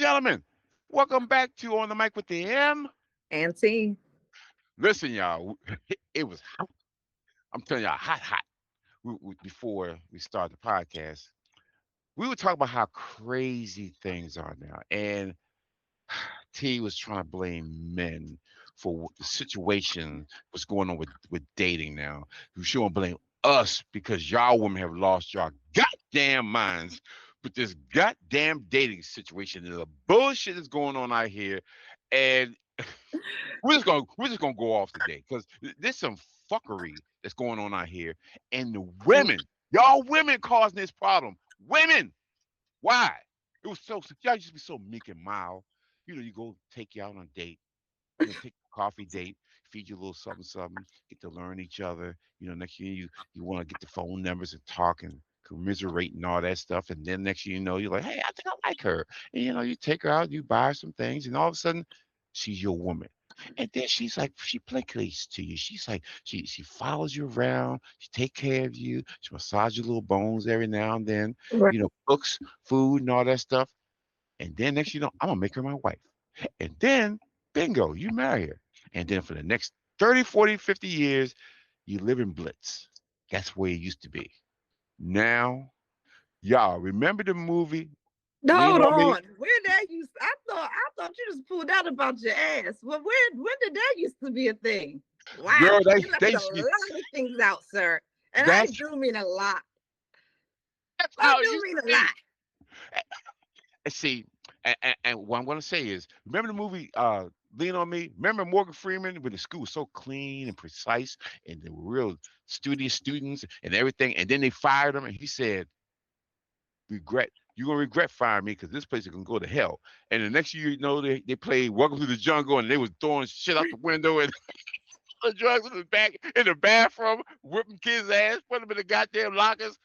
gentlemen, welcome back to On the Mic with the M. Auntie. Listen, y'all, it was hot. I'm telling y'all, hot, hot. Before we start the podcast, we were talking about how crazy things are now. And T was trying to blame men for the situation, what's going on with dating now. She want to blame us because y'all women have lost your goddamn minds with this goddamn dating situation and the bullshit that's going on out here. And we're just gonna go off today because there's some fuckery that's going on out here. And the women, y'all women causing this problem. Women, why? It was so y'all used to be so meek and mild. You go take you out on a date, take a coffee date, feed you a little something, something, get to learn each other. Next year you want to get the phone numbers and talk and commiserate and all that stuff. And then next year you're like, hey, I think I like her. And you take her out, you buy her some things, and all of a sudden she's your woman. And then she's like, she placates to you. She's like, she follows you around. She take care of you. She massages your little bones every now and then. Right. Cooks food and all that stuff. And then next I'm gonna make her my wife. And then bingo, you marry her. And then for the next 30, 40, 50 years, you live in blitz. That's where it used to be. Now, y'all remember the movie Lean Hold on Me? on. Where that used I thought you just pulled out about your ass. Well, when did that used to be a thing? Girl, Wow. they You left they a used to be lot of things out, sir. And I that's do mean a lot. that's I how it do used mean to a be. lot. See, and what I'm gonna say is, remember the movie Lean on Me? Remember Morgan Freeman when the school was so clean and precise and they were real studious students and everything, and then they fired him and he said, regret. You're gonna regret firing me because this place is gonna go to hell. And the next year, they played Welcome to the Jungle and they was throwing shit out the window and the drugs in the back in the bathroom, whipping kids' ass, putting them in the goddamn lockers.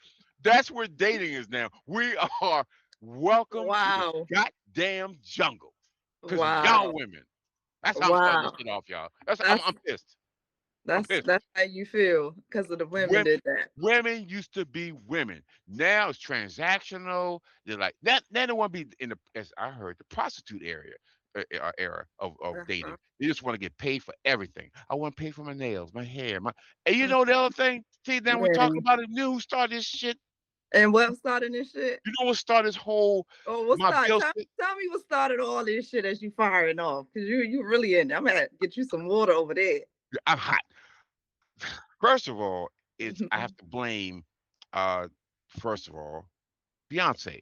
That's where dating is now. We are welcome to the Wow. goddamn jungle because of y'all Wow. women. That's how I'm starting this Wow. shit off, y'all. That's I'm, That's I'm pissed. I'm that's pissed. that's how you feel because of the women Women, did that. women used to be women. Now it's transactional. They're like that. Now they want to be in the, as I heard, the prostitute era of Uh-huh. dating. They just want to get paid for everything. I want to pay for my nails, my hair, my. And you know the other thing? See, then we talking Man. about it. New who started this shit. And what started this shit? You know what started this whole Oh, what my start? bill Tell, shit? tell me what started all this shit as you firing off. Cause you really in there. I'm gonna get you some water over there. I'm hot. First of all, it's I Mhm. have to blame. Uh, first of all, Beyonce.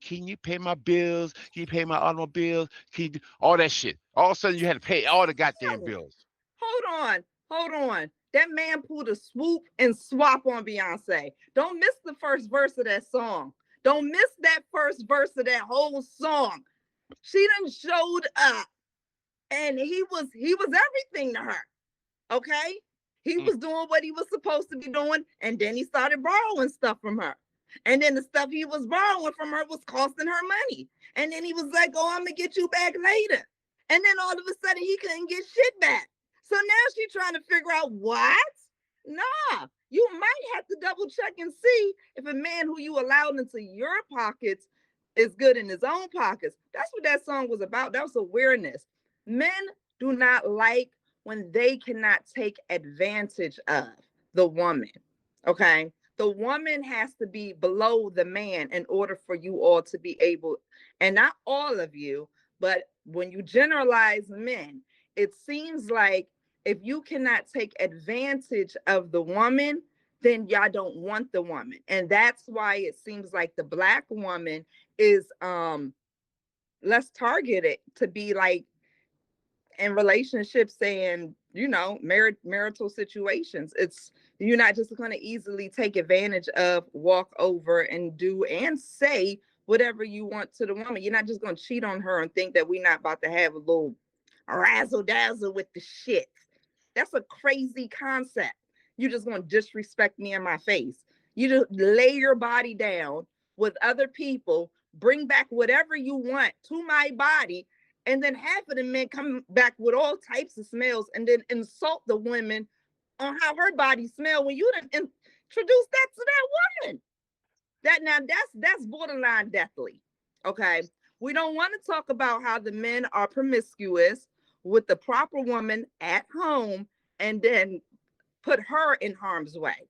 Can you pay my bills? Can you pay my automobiles? Can you do all that shit? All of a sudden, you had to pay all the goddamn Oh, bills. hold on. That man pulled a swoop and swap on Beyonce. Don't miss the first verse of that song. Don't miss that first verse of that whole song. She done showed up, and he was everything to her. Okay. He Mm, was doing what he was supposed to be doing, and then he started borrowing stuff from her. And then the stuff he was borrowing from her was costing her money. And then he was like, oh, I'm gonna get you back later. And then all of a sudden he couldn't get shit back. So now she's trying to figure out what? Nah, you might have to double check and see if a man who you allowed into your pockets is good in his own pockets. That's what that song was about. That was awareness. Men do not like when they cannot take advantage of the woman. Okay. The woman has to be below the man in order for you all to be able, and not all of you, but when you generalize men, it seems like if you cannot take advantage of the woman, then y'all don't want the woman. And that's why it seems like the black woman is less targeted to be like in relationships and marital situations. It's you're not just going to easily take advantage of, walk over and do and say whatever you want to the woman. You're not just going to cheat on her and think that we're not about to have a little razzle dazzle with the shit. That's a crazy concept. You're just going to disrespect me in my face. You just lay your body down with other people, bring back whatever you want to my body, and then half of the men come back with all types of smells and then insult the women on how her body smell when you didn't introduce that to that woman. That now that's borderline deathly. Okay. We don't want to talk about how the men are promiscuous with the proper woman at home and then put her in harm's way.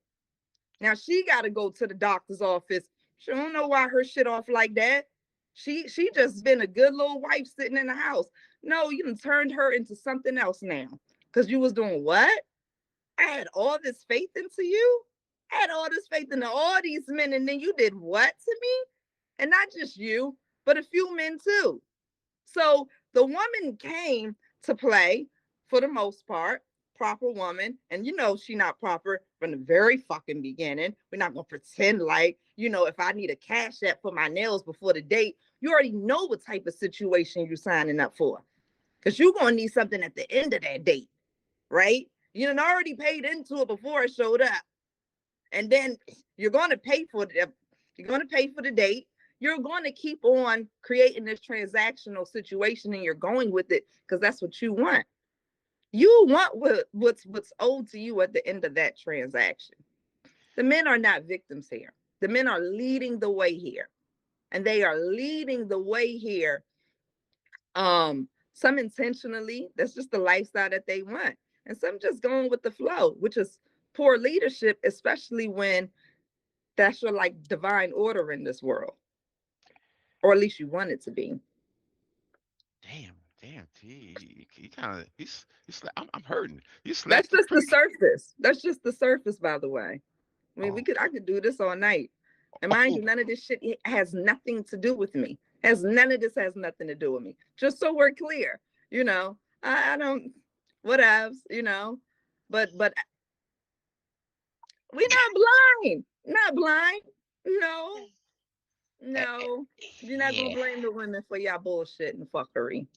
Now she got to go to the doctor's office. She don't know why her shit off like that. She just been a good little wife sitting in the house. No, you done turned her into something else now. Cause you was doing what? I had all this faith into you. I had all this faith into all these men, and then you did what to me? And not just you, but a few men too. So the woman came to play for the most part, proper woman. And you know she not proper from the very fucking beginning. We're not gonna pretend like, if I need a cash app for my nails before the date, you already know what type of situation you're signing up for. Because you're gonna need something at the end of that date, right? You done already paid into it before it showed up. And then you're gonna pay for the you're gonna pay for the date. You're going to keep on creating this transactional situation and you're going with it because that's what you want. You want what's owed to you at the end of that transaction. The men are not victims here. The men are leading the way here. And they are leading the way here. Some intentionally, that's just the lifestyle that they want. And some just going with the flow, which is poor leadership, especially when that's your like divine order in this world. Or at least you want it to be. Damn, damn, T. He kind of I'm hurting. You That's slapped the just the preacher. surface. That's just the surface, by the way. I mean, Oh, I could do this all night. And mind oh, you, none of this shit has nothing to do with me. Has none of this has nothing to do with me. Just so we're clear, I don't whatevs, but we're not blind. Not blind. No, eh, eh, no. You're not gonna yeah. blame the women for y'all bullshit and fuckery.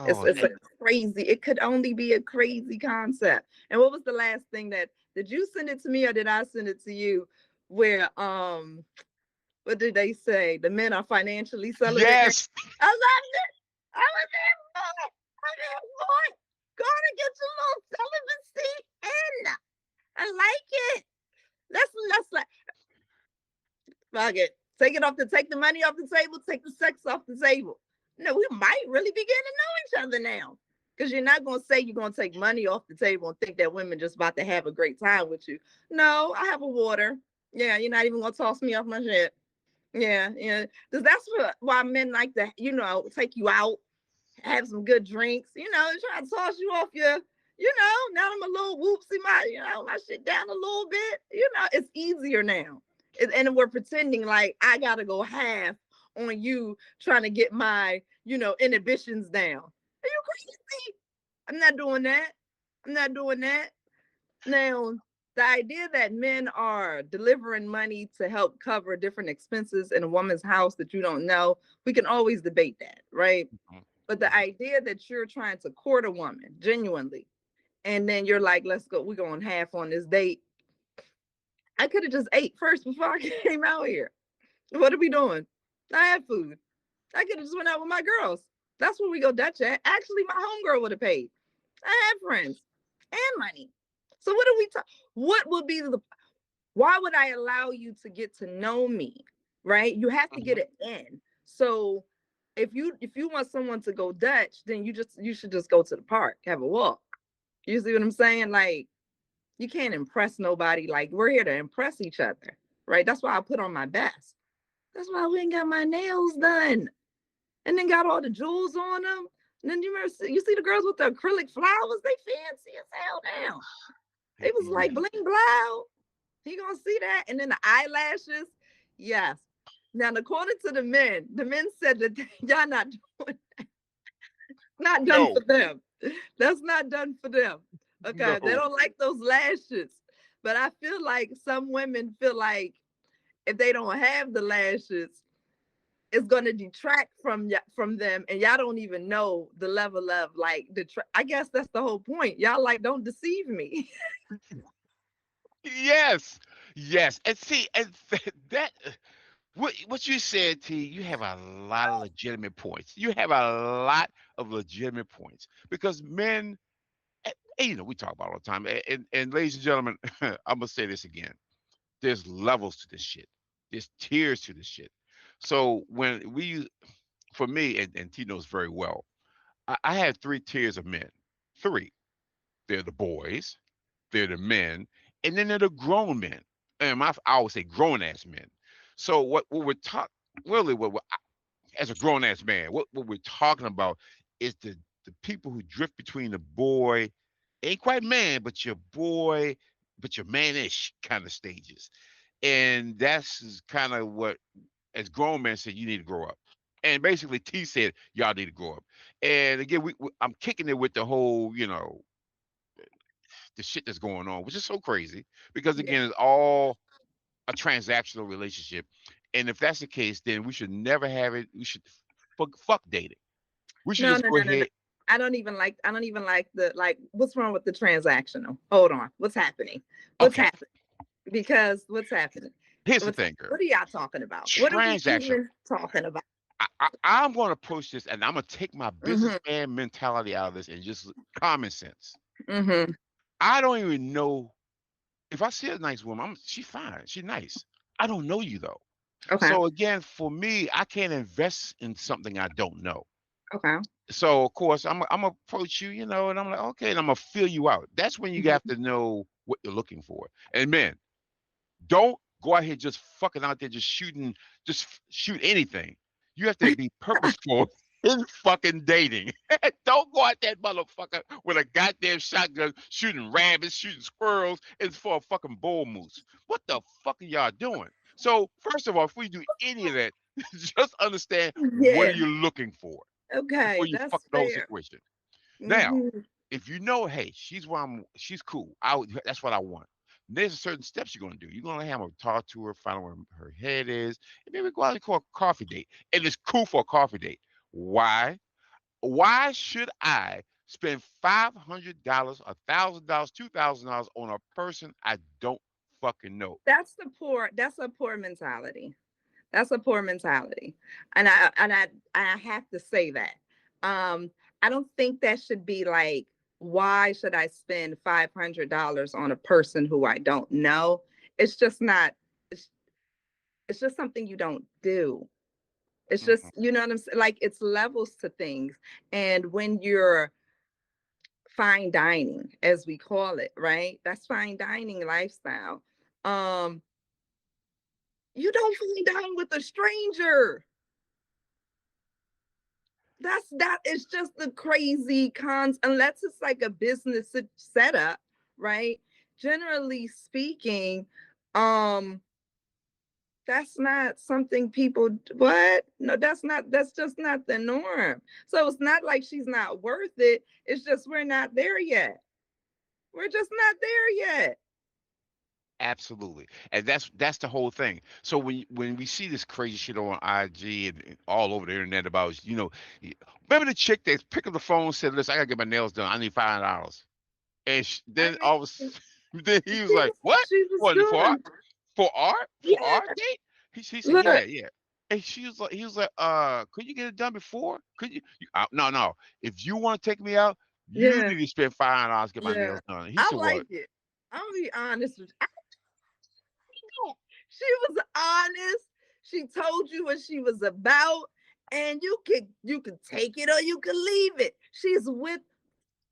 It's Oh, it's a crazy. It could only be a crazy concept. And what was the last thing that did you send it to me or did I send it to you? Where what did they say? The men are financially celibate. yes. I loved it. I was there for it. I said, Lord, go and get your little celibacy in. I like it. Let's like fuck it. Take the money off the table, take the sex off the table. No, we might really begin to know each other now. Because you're not gonna say you're gonna take money off the table and think that women just about to have a great time with you. No, I have a water. Yeah, you're not even gonna toss me off my shit. Yeah, yeah. Because that's why men like to, take you out, have some good drinks, try to toss you off now I'm a little whoopsie my shit down a little bit. It's easier now. And we're pretending like I gotta go half on you trying to get my, inhibitions down. Are you crazy? I'm not doing that. I'm not doing that. Now, the idea that men are delivering money to help cover different expenses in a woman's house that you don't know, we can always debate that, right? Mhm, But the mhm. idea that you're trying to court a woman genuinely, and then you're like, let's go, we're going half on this date. I could have just ate first before I came out here. What are we doing? I had food. I could have just went out with my girls. That's where we go Dutch at. Actually, my homegirl would have paid. I had friends and money. So what are we talking? What would be the why would I allow you to get to know me? Right? You have to get Mhm. it in. So if you want someone to go Dutch, then you should just go to the park, have a walk. You see what I'm saying? Like you can't impress nobody. Like we're here to impress each other, right? That's why I put on my best. That's why we ain't got my nails done, and then got all the jewels on them. And then you see the girls with the acrylic flowers. They fancy as hell now. They was like Yeah. bling blow. He gonna see that, and then the eyelashes. Yes. Now, according to the men said that y'all not done No, for them. That's not done for them. Okay, they no. don't like those lashes. But I feel like some women feel like if they don't have the lashes, it's gonna detract from them, and y'all don't even know the level of like I guess that's the whole point. Y'all like don't deceive me. Yes, yes. And see, and that what you said, T. You have a lot of legitimate points. You have a lot of legitimate points because men, we talk about it all the time. And ladies and gentlemen, I'm gonna say this again. There's levels to this shit. There's tiers to this shit. So when we for me, and T knows very well, I have three tiers of men. Three. They're the boys, they're the men, and then they're the grown men. And I always say grown ass men. So what we're talking really as a grown ass man, what we're talking about is the people who drift between the boy, ain't quite man, but your boy, but your manish kind of stages. And that's kind of what, as grown men, said you need to grow up. And basically, T said y'all need to grow up. And again, I'm kicking it with the whole, the shit that's going on, which is so crazy because Yeah. again, it's all a transactional relationship. And if that's the case, then we should never have it. We should fuck dating. We should No, just no, go no, no, no. ahead. I don't even like the like what's wrong with the transactional? Hold on. What's happening? What's Okay, happening? Because what's happening? here's the thing, girl. What are y'all talking about? What are we Transactional. even talking about? I'm going to approach this, and I'm going to take my Mm-hmm. businessman mentality out of this and just common sense. Mm-hmm. I don't even know if I see a nice woman. She's fine. She's nice. I don't know you though. Okay. So again, for me, I can't invest in something I don't know. Okay. So of course I'm gonna approach you, and I'm like, okay, and I'm gonna feel you out. That's when you have Mm-hmm. to know what you're looking for. And man, don't go out here just fucking out there just shooting, just shoot anything. You have to be purposeful in fucking dating. Don't go out that motherfucker with a goddamn shotgun shooting rabbits, shooting squirrels, and for a fucking bull moose. What the fuck are y'all doing? So first of all, if we do any of that, just understand what are Yeah. you looking for before Okay. you fuck That's the whole fair. situation. Now, Mm-hmm. if you know, hey, she's cool. That's what I want. There's certain steps you're gonna do. You're gonna have her talk to her, find out where her head is, and maybe go out and call a coffee date. And it's cool for a coffee date. Why? Why should I spend $500, $1,000, $2,000 on a person I don't fucking know? That's a poor mentality. That's a poor mentality. And I have to say that. Um, I don't think that should be like, why should I spend $500 on a person who I don't know? It's just not, it's, it's just something you don't do. It's Mhm. just, you know what I'm saying? Like it's levels to things. And when you're fine dining, as we call it, right? That's fine dining lifestyle. Um, you don't fine dine with a stranger. That is just the crazy cons, unless it's like a business setup, right? Generally speaking, um, that's not something people what? No, that's just not the norm. So it's not like she's not worth it. It's just we're not there yet. We're just not there yet. Absolutely, and that's the whole thing. So when we see this crazy shit on IG and all over the internet about, remember the chick that picked up the phone and said, "Listen, I gotta get my nails done. I need $5." And I then mean, then he was like, "What? she was What for art? doing, For art? For yeah. art date?" He said, Look, "Yeah, yeah." And he was like, could you get it done before? Could no, no. If you want to take me out, you yeah, need to spend $5 to get my yeah. nails done." And he I said, "What?" like it. I'll be honest with you. She was honest. She told you what she was about, and you can take it or you can leave it. She's with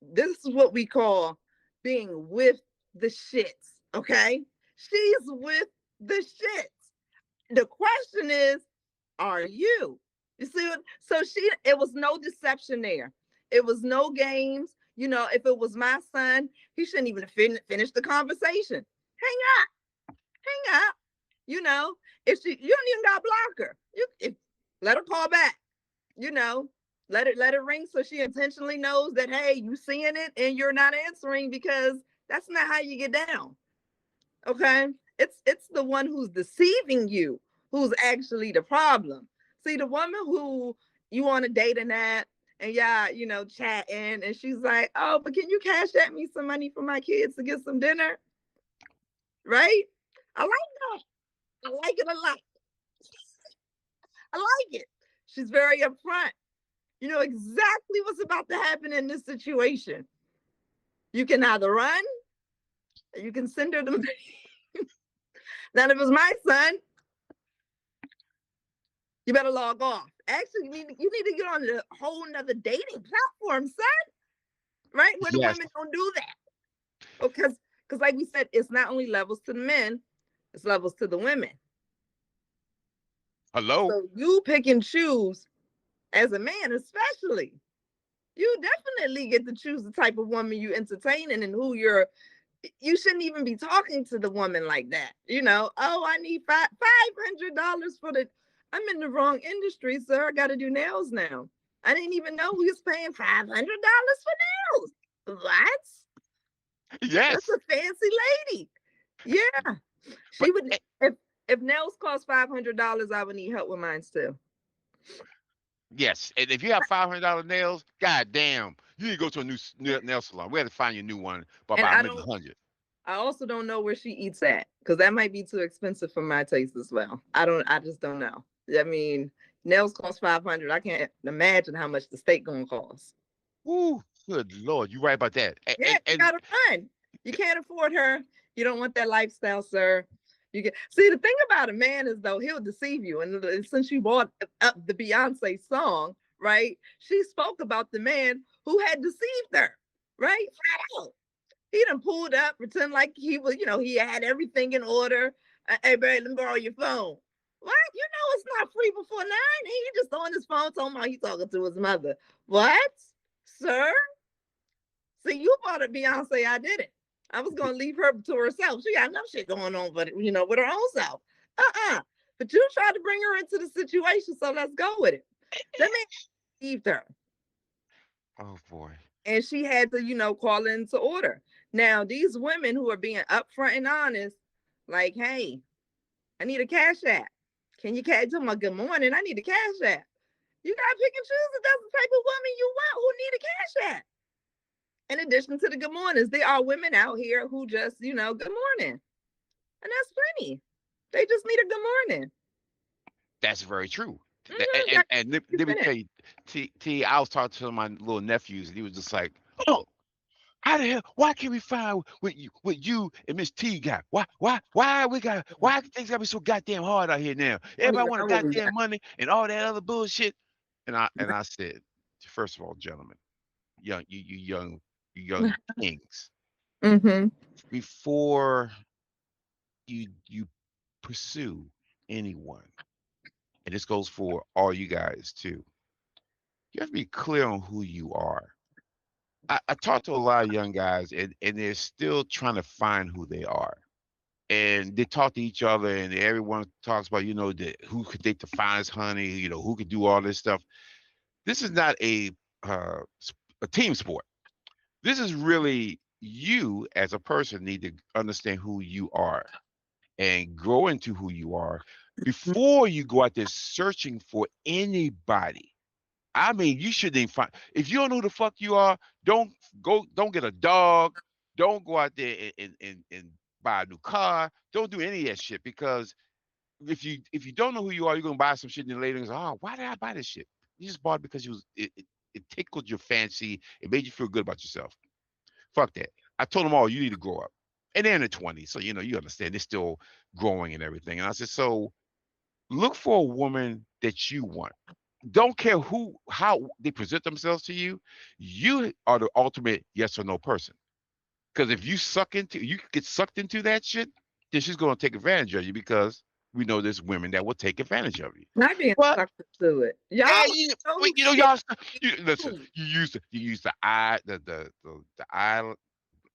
this is what we call being with the shits. Okay, she's with the shits. The question is, are you? You see what? So it was no deception there. It was no games. You know, if it was my son, he shouldn't even finish the conversation. Hang hang up. You know, if she, you don't even got to block her. Let her call back. You know, let it ring so she intentionally knows that hey, you seeing it and you're not answering because that's not how you get down. Okay, it's the one who's deceiving you who's actually the problem. See, the woman who you want to date and that. And yeah, chatting, and she's like, "Oh, but can you cash at me some money for my kids to get some dinner?" Right? I like that. I like it a lot. I like it. She's very upfront. You know exactly what's about to happen in this situation. You can either run or you can send her to now if it was my son, You better log off. Actually, you need to get on a whole nother dating platform, son. Right? Where the Yes. women don't do that. Because like we said, it's not only levels to the men, it's levels to the women. Hello. So you pick and choose as a man, especially. You definitely get to choose the type of woman you entertaining and who you shouldn't even be talking to the woman like that. Oh, I need $500 for the I'm in the wrong industry, sir. I gotta do nails now. I didn't even know we was paying $500 for nails. What? That's Yes. a fancy lady. Yeah. She But would if nails cost $500, I would need help with mine too. yes, and if you have $500 nails, god damn, you need to go to a new nail salon. We had to find you a new one by And about maybe 100. I also don't know where she eats at because that might be too expensive for my taste as well. I just don't know. I mean, nails cost 500. I can't imagine how much the steak gonna cost. Ooh, good lord, you right about that. And, Yeah, and, you and gotta run. You can't afford her. You don't want that lifestyle, sir. You get see the thing about a man is though he'll deceive you. And since you brought up the Beyonce song, right? She spoke about the man who had deceived her, right? Flat out. He done pulled up, pretend like he was, he had everything in order. Hey, babe, let me borrow your phone. What? It's not free before 9. He just on his phone talking about he talking to his mother. What? Sir? See, you bought it, Beyonce. I didn't. I was gonna leave her to herself. She got enough shit going on, but with her own self. But you tried to bring her into the situation, so let's go with it. That man deceived her. oh boy, And she had to, call into order. Now, these women who are being upfront and honest, like, hey, I need a cash app. Can you cash to my good morning? I need a cash app. You gotta pick and choose if that's the type of woman you want who need a cash app. In addition to the good mornings, there are women out here who just, good morning. And that's plenty. They just need a good morning. that's very true. Mm-hmm. And let me tell you, I was talking to my little nephews, and he was just like, "Oh, how the hell? Why can't we find what you and Miss T got? Why things gotta be so goddamn hard out here now? I don't Everybody even want a know what we goddamn got. money and all that other bullshit." And I said, first of all, gentlemen, you young kings, Mm-hmm. before you pursue anyone, and this goes for all you guys too, you have to be clear on who you are. I talk to a lot of young guys, and they're still trying to find who they are. And they talk to each other, and everyone talks about, who could date the finest honey, who could do all this stuff. This is not a team sport. This is really you as a person need to understand who you are and grow into who you are before you go out there searching for anybody. I mean, you shouldn't even find if you don't know who the fuck you are, don't get a dog, don't go out there and buy a new car, don't do any of that shit because if you don't know who you are, you're gonna buy some shit and then later you say, oh, why did I buy this shit? You just bought it because it tickled your fancy, it made you feel good about yourself. Fuck that. I told them all you need to grow up. And they're in their 20s, so you understand they're still growing and everything. And I said, so look for a woman that you want. Don't care how they present themselves to you. You are the ultimate yes or no person. Because if you get sucked into that shit, then she's gonna take advantage of you because we know there's women that will take advantage of you. Not being But sucked into it. Y'all yeah, are so y'all. Listen, scared. you use the eye, the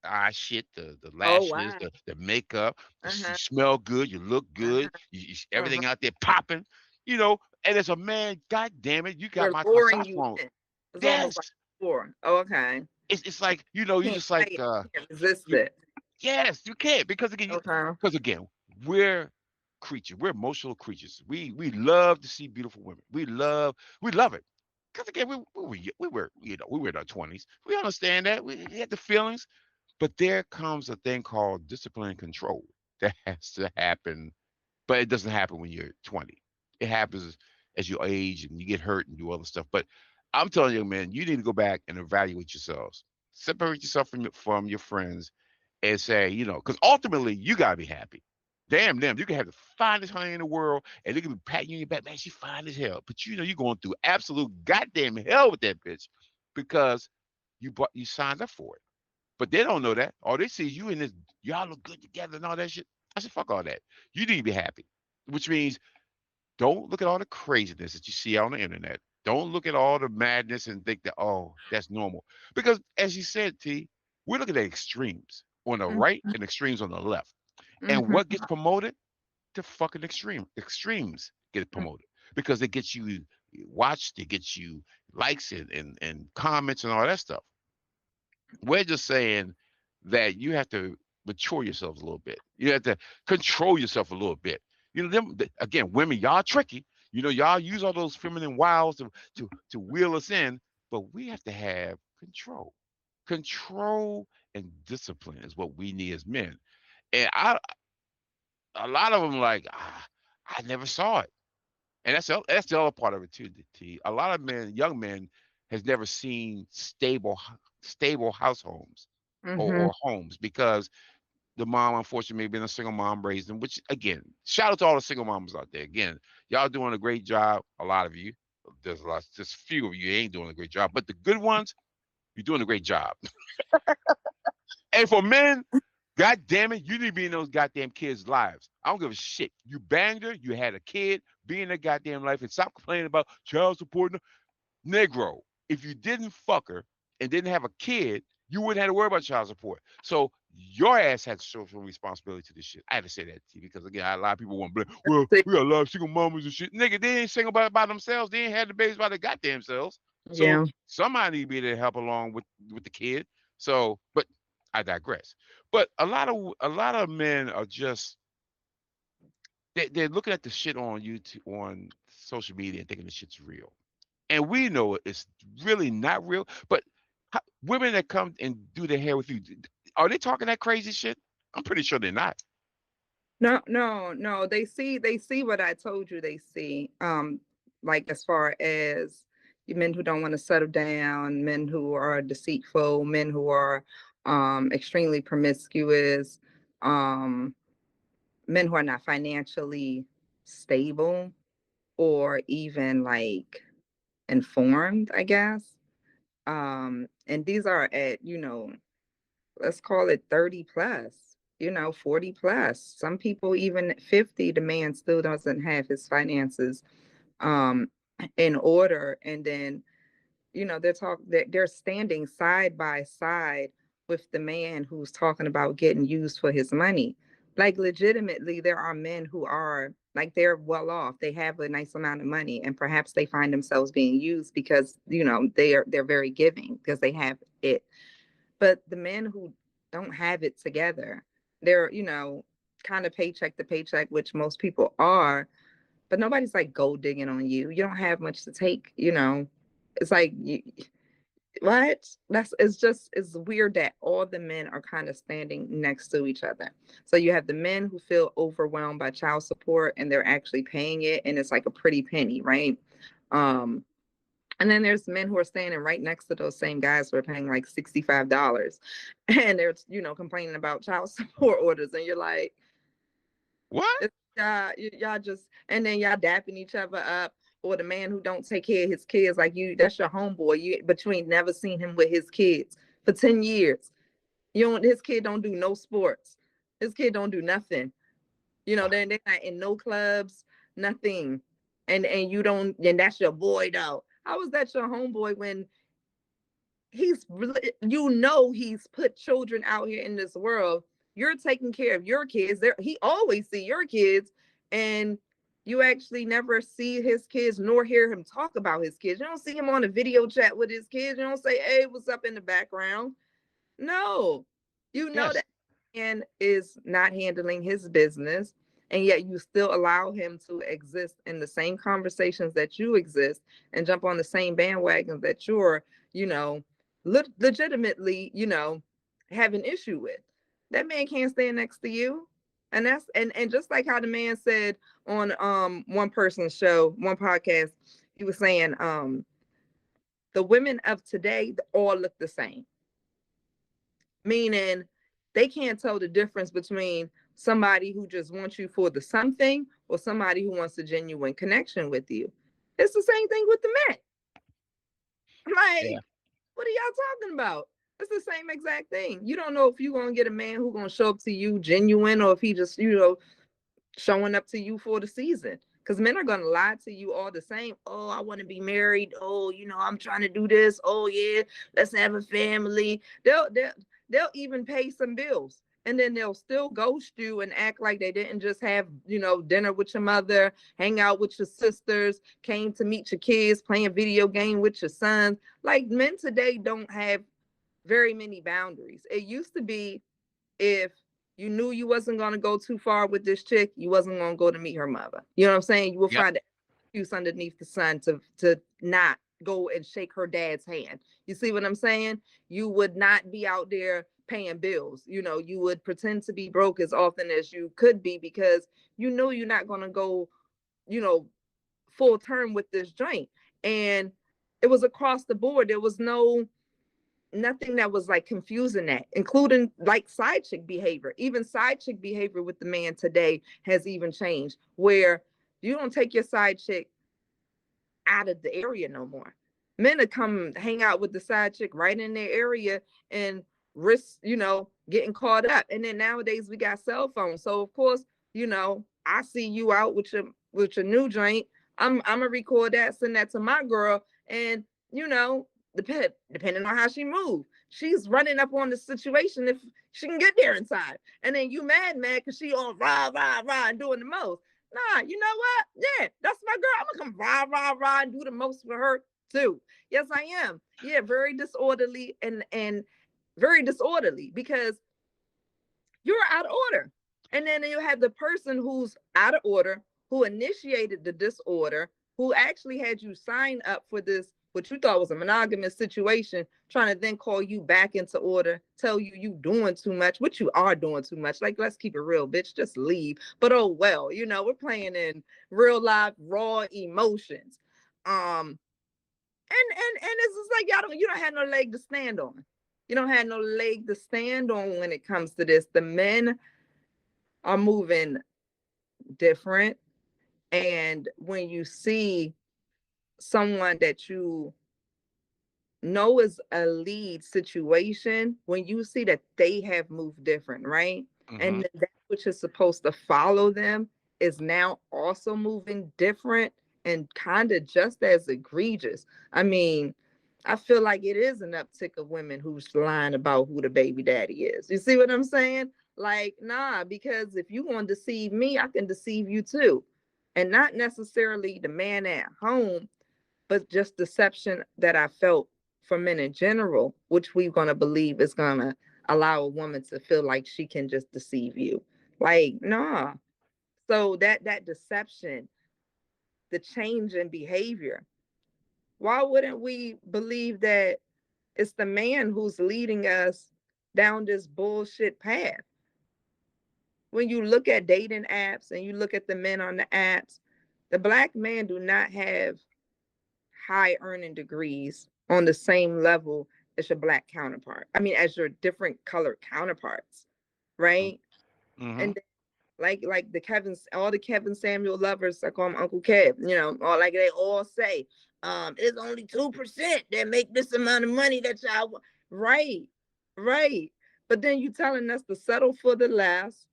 eye shit, the Oh lashes, wow. the makeup. You Uh-huh. smell good, you look good, Uh-huh. Uh-huh. everything out there popping. You know, and as a man, god damn it, you got They're my luring you testosterone. in. It's almost Yes, like war. Oh, okay. it's like you Can't just fight like it. Can't resist you. it. Yes, you can't because again, Okay. we're creatures. We're emotional creatures. We love to see beautiful women. We love it. Because again, we were in our 20s. We understand that. We had the feelings. But there comes a thing called discipline and control that has to happen, but it doesn't happen when you're 20. It happens as you age and you get hurt and do other stuff. But I'm telling you, man, you need to go back and evaluate yourselves. Separate yourself from your friends and say, because ultimately you gotta be happy. Damn them. You can have the finest honey in the world, and they can be patting you in your back. Man, she fine as hell. But you know you're going through absolute goddamn hell with that bitch because you signed up for it. But they don't know that. All they see is you in this, y'all look good together and all that shit. I said, fuck all that. You need to be happy. Which means don't look at all the craziness that you see on the internet. Don't look at all the madness and think that, oh, that's normal. Because as you said, T, we're looking at extremes on the right and extremes on the left. And Mm-hmm. what gets promoted? The fucking extremes get promoted because it gets you watched, it gets you likes and comments and all that stuff. We're just saying that you have to mature yourselves a little bit. You have to control yourself a little bit. You know, again, women, y'all tricky. You know, y'all use all those feminine wiles to wheel us in, but we have to have control. Control and discipline is what we need as men. And a lot of them like, I never saw it. And that's the other part of it too. T. A lot of men, young men, has never seen stable households Mm-hmm. or homes because the mom, unfortunately, may have been a single mom raised them. Which again, shout out to all the single moms out there. Again, y'all doing a great job. A lot of you. There's a lot, just few of you ain't doing a great job, but the good ones, you're doing a great job. And for men, God damn it, you need to be in those goddamn kids' lives. I don't give a shit. You banged her, you had a kid, be in their goddamn life and stop complaining about child support. Negro, if you didn't fuck her and didn't have a kid, you wouldn't have to worry about child support. So your ass had social responsibility to this shit. I had to say that to you because again, a lot of people want to blame. Well, See, we got a lot of single mamas and shit. Nigga, they ain't single by themselves. They ain't had the babies by their goddamn selves. So yeah. somebody need to be there to help along with the kid. So, but I digress. But a lot of men are just they're looking at the shit on YouTube on social media and thinking the shit's real. And we know it's really not real. But women that come and do their hair with you, are they talking that crazy shit? I'm pretty sure they're not. No, no, no. They see what I told you they see. Like as far as men who don't want to settle down, men who are deceitful, men who are extremely promiscuous, um, men who are not financially stable or even like informed, I guess. And these are at, let's call it 30 plus, 40 plus. Some people even 50, the man still doesn't have his finances um in order. And then, they're standing side by side with the man who's talking about getting used for his money. Like legitimately, there are men who are like they're well off. They have a nice amount of money and perhaps they find themselves being used because, they're very giving because they have it. But the men who don't have it together, they're, kind of paycheck to paycheck, which most people are, but nobody's like gold digging on you. You don't have much to take. It's like, what? It's weird that all the men are kind of standing next to each other. So you have the men who feel overwhelmed by child support and they're actually paying it, and it's like a pretty penny, right? Um, and then there's men who are standing right next to those same guys who are paying like $65 and they're, complaining about child support orders. And you're like, What? it's, y'all just, and then y'all dapping each other up. Or the man who don't take care of his kids, like that's your homeboy. But you ain't never seen him with his kids for 10 years. His kid don't do no sports. His kid don't do nothing. They're not in no clubs, nothing. And you don't, and that's your boy though. How is that your homeboy when he's put children out here in this world? You're taking care of your kids. He always see your kids, and you actually never see his kids nor hear him talk about his kids. You don't see him on a video chat with his kids. You don't say, "Hey, what's up?" in the background. No, Yes. that man is not handling his business, and yet you still allow him to exist in the same conversations that you exist and jump on the same bandwagons that you're, you know, legitimately, have an issue with. That man can't stand next to you. And just like how the man said on one person's show, one podcast, he was saying the women of today all look the same, meaning they can't tell the difference between somebody who just wants you for the something or somebody who wants a genuine connection with you. It's the same thing with the men. Yeah. Like, what are y'all talking about? It's the same exact thing. You don't know if you're gonna get a man who's gonna show up to you genuine or if he just, showing up to you for the season. Because men are gonna lie to you all the same. Oh, I want to be married. Oh, I'm trying to do this. Oh yeah, let's have a family. They'll even pay some bills. And then they'll still ghost you and act like they didn't just have, dinner with your mother, hang out with your sisters, came to meet your kids, playing video game with your sons. Like, men today don't have very many boundaries. It used to be, if you knew you wasn't going to go too far with this chick, you wasn't going to go to meet her mother. You know what I'm saying? You will Yep. find an excuse underneath the sun to not go and shake her dad's hand. You see what I'm saying? You would not be out there paying bills. You would pretend to be broke as often as you could be because you know you're not going to go, you know, full term with this joint. And it was across the board. There was nothing that was like confusing that, including like side chick behavior. Even side chick behavior with the man today has even changed, where you don't take your side chick out of the area no more. Men to come hang out with the side chick right in their area and risk, getting caught up. And then nowadays we got cell phones. So of course, I see you out with your new joint. I'm gonna record that, send that to my girl, and depending on how she moves, she's running up on the situation if she can get there in time. And then you mad because she on rah rah rah and doing the most. Nah, you know what? Yeah, that's my girl. I'm gonna come rah, rah, rah and do the most for her too. Yes, I am. Yeah, very disorderly and very disorderly because you're out of order. And then you have the person who's out of order, who initiated the disorder, who actually had you sign up for this, what you thought was a monogamous situation, trying to then call you back into order, tell you doing too much, which you are doing too much. Like, let's keep it real, bitch, just leave. But oh well, we're playing in real life, raw emotions. And it's just like you don't have no leg to stand on. You don't have no leg to stand on when it comes to this. The men are moving different. And when you see someone that you know is a lead situation, when you see that they have moved different, right? Mm-hmm. And that which is supposed to follow them is now also moving different and kind of just as egregious. I mean, I feel like it is an uptick of women who's lying about who the baby daddy is. You see what I'm saying? Like, nah, because if you want to deceive me, I can deceive you too. And not necessarily the man at home, but just deception that I felt for men in general, which we're going to believe is going to allow a woman to feel like she can just deceive you. Like, nah. So that deception, the change in behavior, why wouldn't we believe that it's the man who's leading us down this bullshit path? When you look at dating apps and you look at the men on the apps, the black men do not have high earning degrees on the same level as your black counterpart. I mean, as your different colored counterparts, right? Mm-hmm. And like all the Kevin Samuel lovers, I call him Uncle Kev, or like they all say, it's only 2% that make this amount of money that y'all want. Right, right. But then you telling us to settle for the less,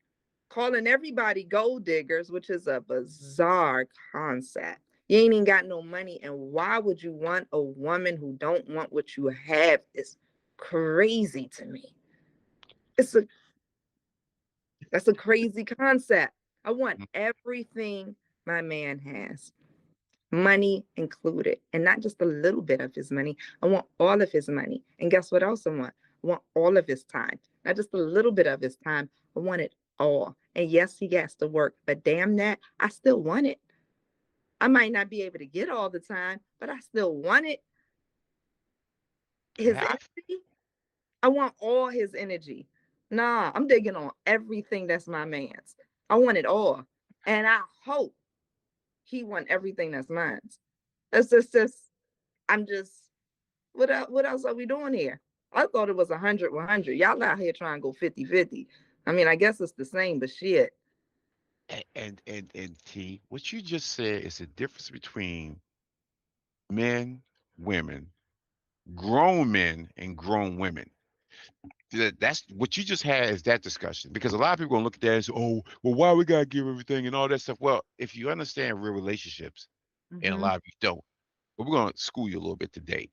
calling everybody gold diggers, which is a bizarre concept. You ain't even got no money, and why would you want a woman who don't want what you have? Is crazy to me. It's a That's a crazy concept. I want everything my man has, money included, and not just a little bit of his money. I want all of his money. And guess what else I want? I want all of his time, not just a little bit of his time. I want it all. And yes, he has to work, but damn that, I still want it. I might not be able to get all the time, but I still want it. His Yeah. energy, I want all his energy. Nah, I'm digging on everything that's my man's. I want it all. And I hope he want everything that's mine. It's just I'm just, what else are we doing here? I thought it was 100, 100. Y'all out here trying to go 50, 50. I mean, I guess it's the same, but shit. And T, what you just said is the difference between men, women, grown men, and grown women. That's what you just had is that discussion because a lot of people gonna look at that and say, "Oh, well, why we gotta give everything and all that stuff?" Well, if you understand real relationships, and a Mm-hmm. lot of you don't, but we're gonna school you a little bit today.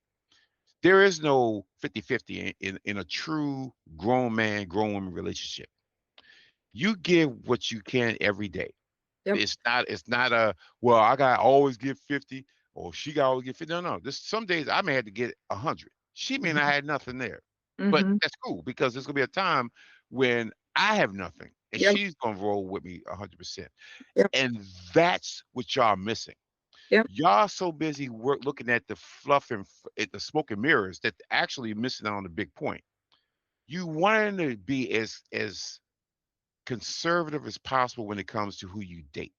There is no 50-50 in a true grown man, grown woman relationship. You give what you can every day. Yep. It's not a well, I gotta always give 50 or she gotta always get 50. No, no. This some days I may have to get 100. She may not Mm-hmm. have nothing there. But Mm-hmm. that's cool because there's gonna be a time when I have nothing and Yep. she's gonna roll with me 100%. Yep. And that's what y'all missing. Yep. Y'all so busy work looking at the fluff and at the smoke and mirrors that actually missing out on the big point. You want to be as conservative as possible when it comes to who you date.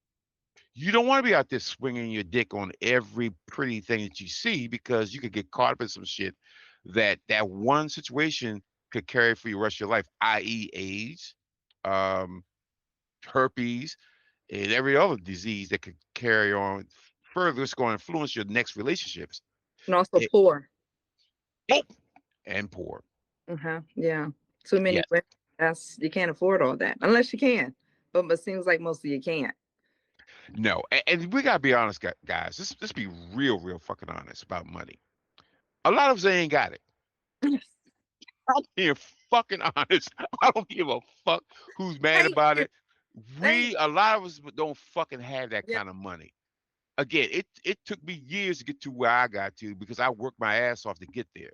You don't want to be out there swinging your dick on every pretty thing that you see because you could get caught up in some shit that one situation could carry for your rest of your life, i.e., AIDS, um, herpes, and every other disease that could carry on further. It's going to influence your next relationships. And also It, poor. oh, and poor. Uh-huh. Yeah. Too many Yes. women. That's you can't afford all that unless you can. But it seems like most of you can't. No. And we gotta be honest, guys. Let's be real fucking honest about money. A lot of us ain't got it. I'm being fucking honest. I don't give a fuck who's mad Thank about you. it. Thank A lot of us don't fucking have that you. kind of money. Again, it took me years to get to where I got to because I worked my ass off to get there.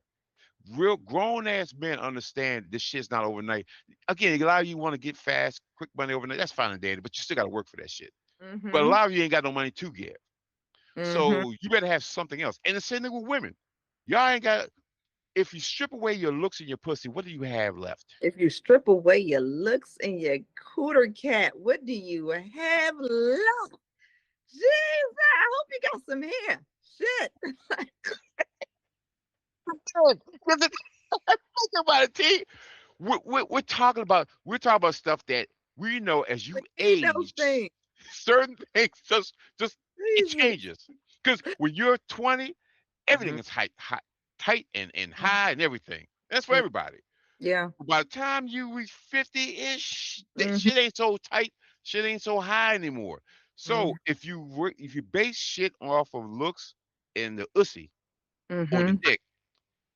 Real grown ass men understand this shit's not overnight. Again, a lot of you want to get fast, quick money overnight. That's fine and dandy, but you still got to work for that shit. But a Mm-hmm. lot of you ain't got no money to give. Mm-hmm. So you better have something else. And the same thing with women. Y'all ain't got. If you strip away your looks and your pussy, what do you have left? If you strip away your looks and your cooter cat, what do you have left? Jesus, I hope you got some hair. Shit. Think about it, T. We're talking about stuff that we know as We you need those age, things. certain things just it Jesus. changes. Because when you're 20, Mm-hmm. everything is tight and high and everything. That's for everybody. Yeah. By the time you reach 50-ish, that Mm-hmm. shit ain't so tight, shit ain't so high anymore. So Mm-hmm. if you base shit off of looks and the ussy or the Mm-hmm. dick,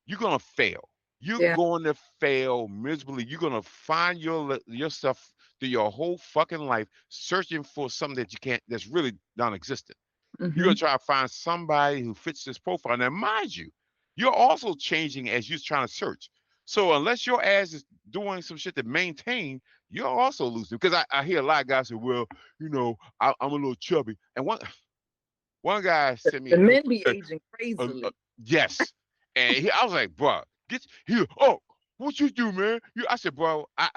you're gonna fail. You're Yeah. going to fail miserably. You're gonna find yourself through your whole fucking life searching for something that you can't, that's really non-existent. You're Mm-hmm. gonna try to find somebody who fits this profile. Now, mind you, you're also changing as you're trying to search. So unless your ass is doing some shit to maintain, you're also losing. Because I hear a lot of guys say, "Well, I'm a little chubby," and one guy sent me The a men picture. be aging crazily. Yes. And I was like, bro, get here. Oh, what you do, man? I said, bro, I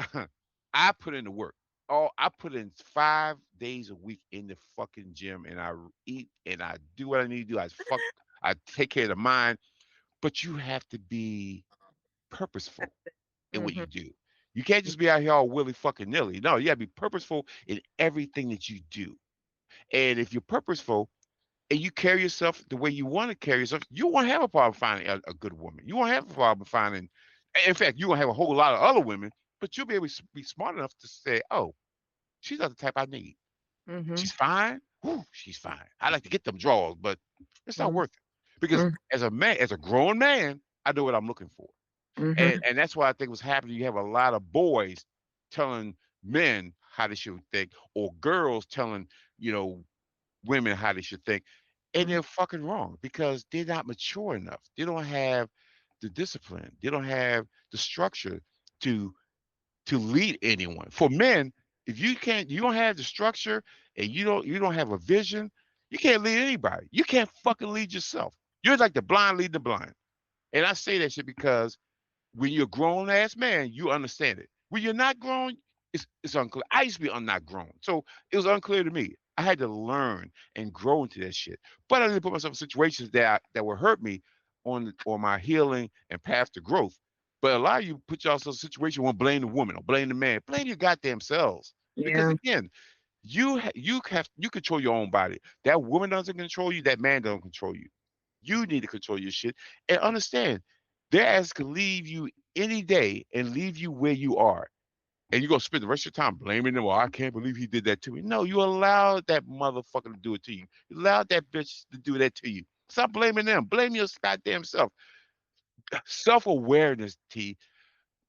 I put in the work. Oh, I put in 5 days a week in the fucking gym and I eat and I do what I need to do. I take care of the mind, but you have to be purposeful in what Mm-hmm. you do. You can't just be out here all willy fucking nilly. No, you gotta be purposeful in everything that you do. And if you're purposeful, and you carry yourself the way you want to carry yourself, you won't have a problem finding a good woman. You won't have a problem finding, in fact, you won't have a whole lot of other women, but you'll be able to be smart enough to say, oh, she's not the type I need. Mm-hmm. She's fine. Whew, she's fine. I like to get them draws, but it's not Mm-hmm. worth it. Because as a man, as a grown man, I know what I'm looking for. And Mm-hmm. and that's why I think what's happening. You have a lot of boys telling men how they should think, or girls telling, you know, women how they should think. And Mm-hmm. they're fucking wrong because they're not mature enough. They don't have the discipline. They don't have the structure to to lead anyone. For men, if you don't have the structure and you don't have a vision, you can't lead anybody. You can't fucking lead yourself. You're like the blind leading the blind. And I say that shit because when you're a grown ass man, you understand it. When you're not grown, it's unclear. I used to be not grown, so it was unclear to me. I had to learn and grow into that shit. But I didn't put myself in situations that would hurt me on my healing and path to growth. But a lot of you put yourself in a situation won't blame the woman or blame the man. Blame your goddamn selves. Because Yeah. again, you control your own body. That woman doesn't control you. That man doesn't control you. You need to control your shit and understand their ass can leave you any day and leave you where you are. And you're gonna spend the rest of your time blaming them. Well, I can't believe he did that to me. No, you allowed that motherfucker to do it to you. You allowed that bitch to do that to you. Stop blaming them. Blame your goddamn self. Self-awareness, T.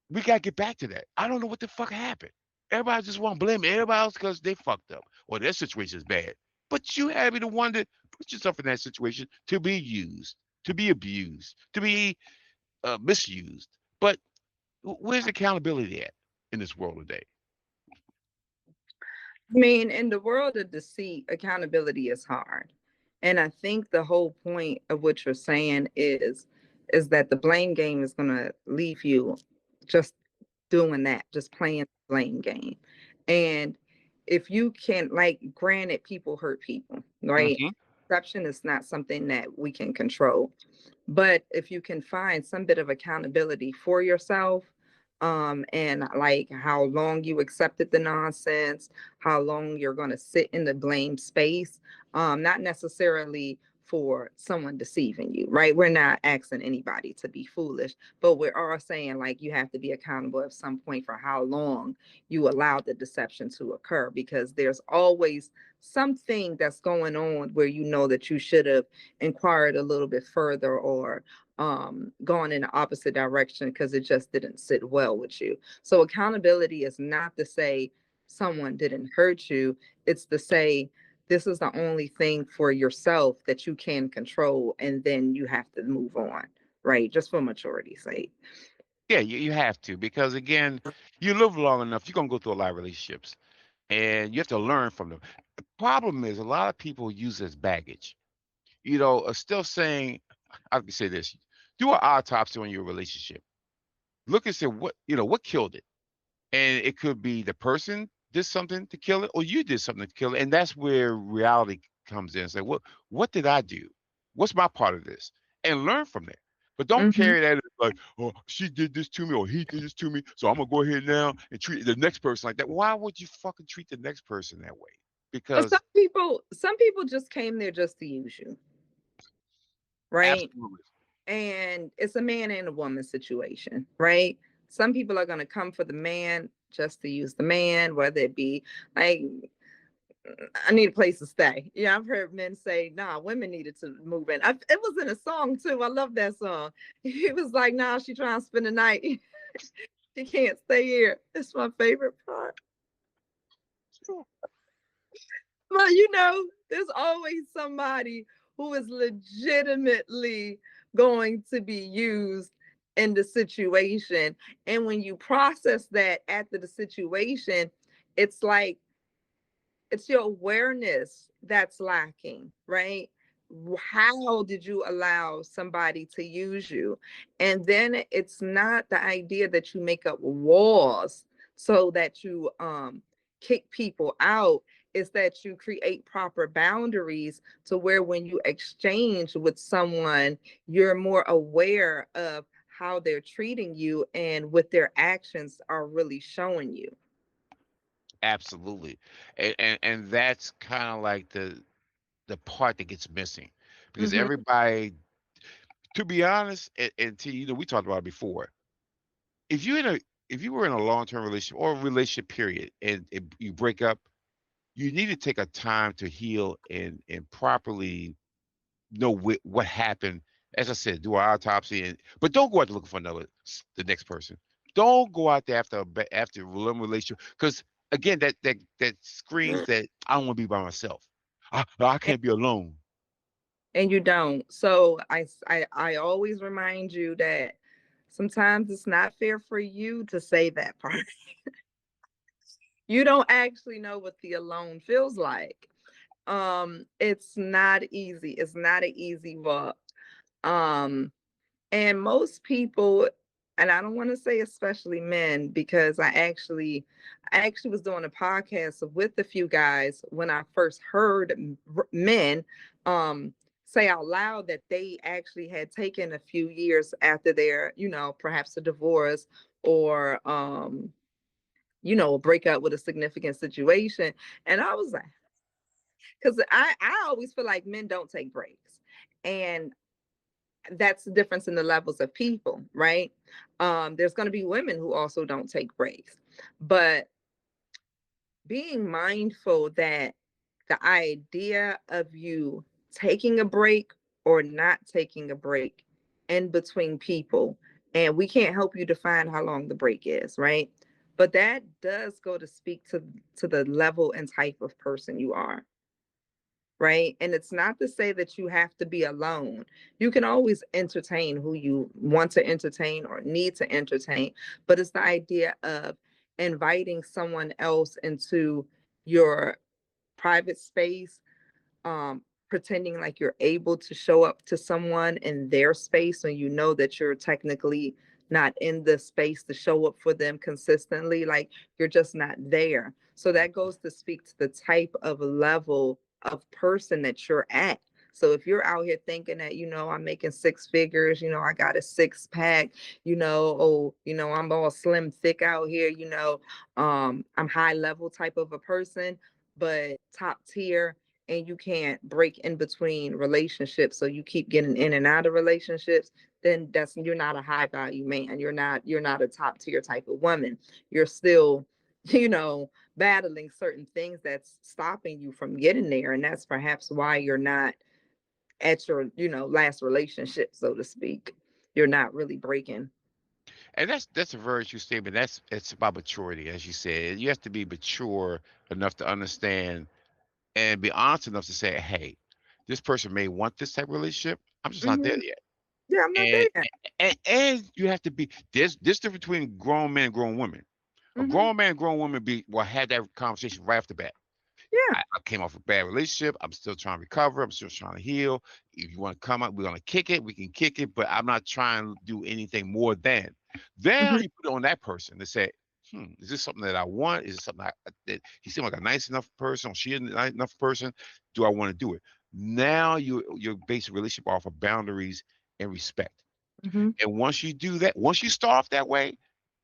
We gotta get back to that. I don't know what the fuck happened. Everybody just want to blame everybody else because they fucked up or their situation is bad. But you had to be the one that put yourself in that situation to be used, to be abused, to be misused. But where's accountability at in this world today? I mean, in the world of deceit, accountability is hard. And I think the whole point of what you're saying is that the blame game is going to leave you just doing that, just playing the blame game. And if you can, like, granted, people hurt people, right? Hmm. Perception is not something that we can control. But if you can find some bit of accountability for yourself, and like how long you accepted the nonsense, how long you're going to sit in the blame space, not necessarily for someone deceiving you, right? We're not asking anybody to be foolish, but we're all saying like you have to be accountable at some point for how long you allowed the deception to occur, because there's always something that's going on where you know that you should have inquired a little bit further, or gone in the opposite direction because it just didn't sit well with you. So accountability is not to say someone didn't hurt you, it's to say this is the only thing for yourself that you can control, and then you have to move on, right? Just for maturity's sake. Yeah, you have to because again, you live long enough, you're gonna go through a lot of relationships, and you have to learn from them. The problem is a lot of people use it as baggage. Still saying, I can say this: do an autopsy on your relationship. Look and say what killed it, and it could be the person did something to kill it, or you did something to kill it, and that's where reality comes in. Say, what did I do? What's my part of this? And learn from that. But don't Hmm. carry that as like, oh, she did this to me, or he did this to me, so I'm gonna go ahead now and treat the next person like that. Why would you fucking treat the next person that way? Some Because people, some people just came there just to use you, right? absolutely, And it's a man and a woman situation, right? Some people are going to come for the man just to use the man, whether it be like, I need a place to stay. Yeah, I've heard men say, nah, women needed to move in. It was in a song too. I love that song. He was like, nah, she trying to spend the night. She can't stay here. It's my favorite part. But there's always somebody who is legitimately going to be used in the situation. And when you process that after the situation, it's like it's your awareness that's lacking, right? How did you allow somebody to use you? And then it's not the idea that you make up walls so that you kick people out. It's that you create proper boundaries to where when you exchange with someone, you're more aware of how they're treating you and what their actions are really showing you. absolutely, and that's kind of like the part that gets missing because Hmm. everybody, to be honest, and to we talked about it before. If you in a if you were in a long term relationship or a relationship period and you break up, you need to take a time to heal and properly know what happened. As I said, do an autopsy, but don't go out there looking for the next person. Don't go out there after a relationship because again, that screams that I don't want to be by myself. I can't be alone. And you don't. So I always remind you that sometimes it's not fair for you to say that part. You don't actually know what the alone feels like. It's not easy. It's not an easy walk. Um, and most people, and I don't want to say especially men, because I actually was doing a podcast with a few guys when I first heard men um say out loud that they actually had taken a few years after their, perhaps a divorce or a breakup with a significant situation. And I was like, because I always feel like men don't take breaks. And that's the difference in the levels of people, right? There's going to be women who also don't take breaks. But being mindful that the idea of you taking a break or not taking a break in between people, and we can't help you define how long the break is, right? But that does go to speak to the level and type of person you are, right? And it's not to say that you have to be alone. You can always entertain who you want to entertain or need to entertain, but it's the idea of inviting someone else into your private space, pretending like you're able to show up to someone in their space when you know that you're technically not in the space to show up for them consistently, like you're just not there. So that goes to speak to the type of level of person that you're at. So if you're out here thinking that, I'm making six figures, I got a six pack, I'm all slim thick out here, I'm high level type of a person, but top tier, and you can't break in between relationships, so you keep getting in and out of relationships, then that's, you're not a high value man. You're not a top tier type of woman. You're still, battling certain things that's stopping you from getting there, and that's perhaps why you're not at your, last relationship, so to speak. You're not really breaking. And that's a very true statement. It's about maturity, as you said. You have to be mature enough to understand and be honest enough to say, "Hey, this person may want this type of relationship. I'm just not there Hmm. yet." Yeah, I'm not And there yet. and you have to be there's difference between grown men and grown women. A Hmm. grown man and grown woman will have that conversation right off the bat. Yeah. I came off a bad relationship. I'm still trying to recover. I'm still trying to heal. If you want to come out, we're gonna kick it. We can kick it, but I'm not trying to do anything more than. Then Hmm. you put it on that person to say, is this something that I want? Is it something that he seemed like a nice enough person? Or she a nice enough person? Do I want to do it? Now you're basing relationship off of boundaries and respect. Hmm. And once you do that, once you start off that way,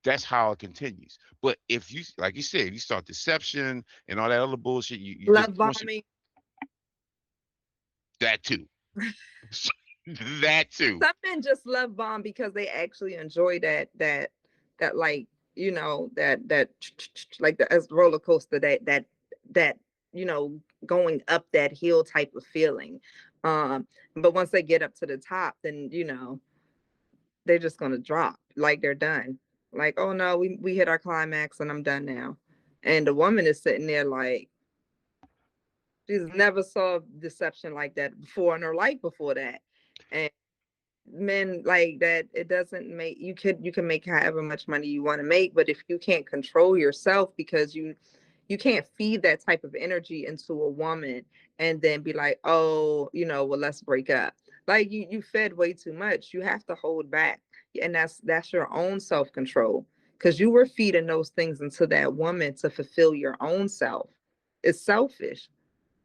that's how it continues. But if you, like you said, if you start deception and all that other bullshit, you just Love once you bombing. that too, that too. Some men just love bomb because they actually enjoy that like, that like the as roller coaster, that you know going up that hill type of feeling. But once they get up to the top, then they're just gonna drop, like they're done. Like, oh no, we hit our climax and I'm done now. And the woman is sitting there like she's never saw deception like that before in her life before that. And men like that, it doesn't make you can make however much money you want to make, but if you can't control yourself, because you can't feed that type of energy into a woman and then be like, oh, well, let's break up. Like, you fed way too much. You have to hold back, and that's your own self-control, because you were feeding those things into that woman to fulfill your own self. It's selfish.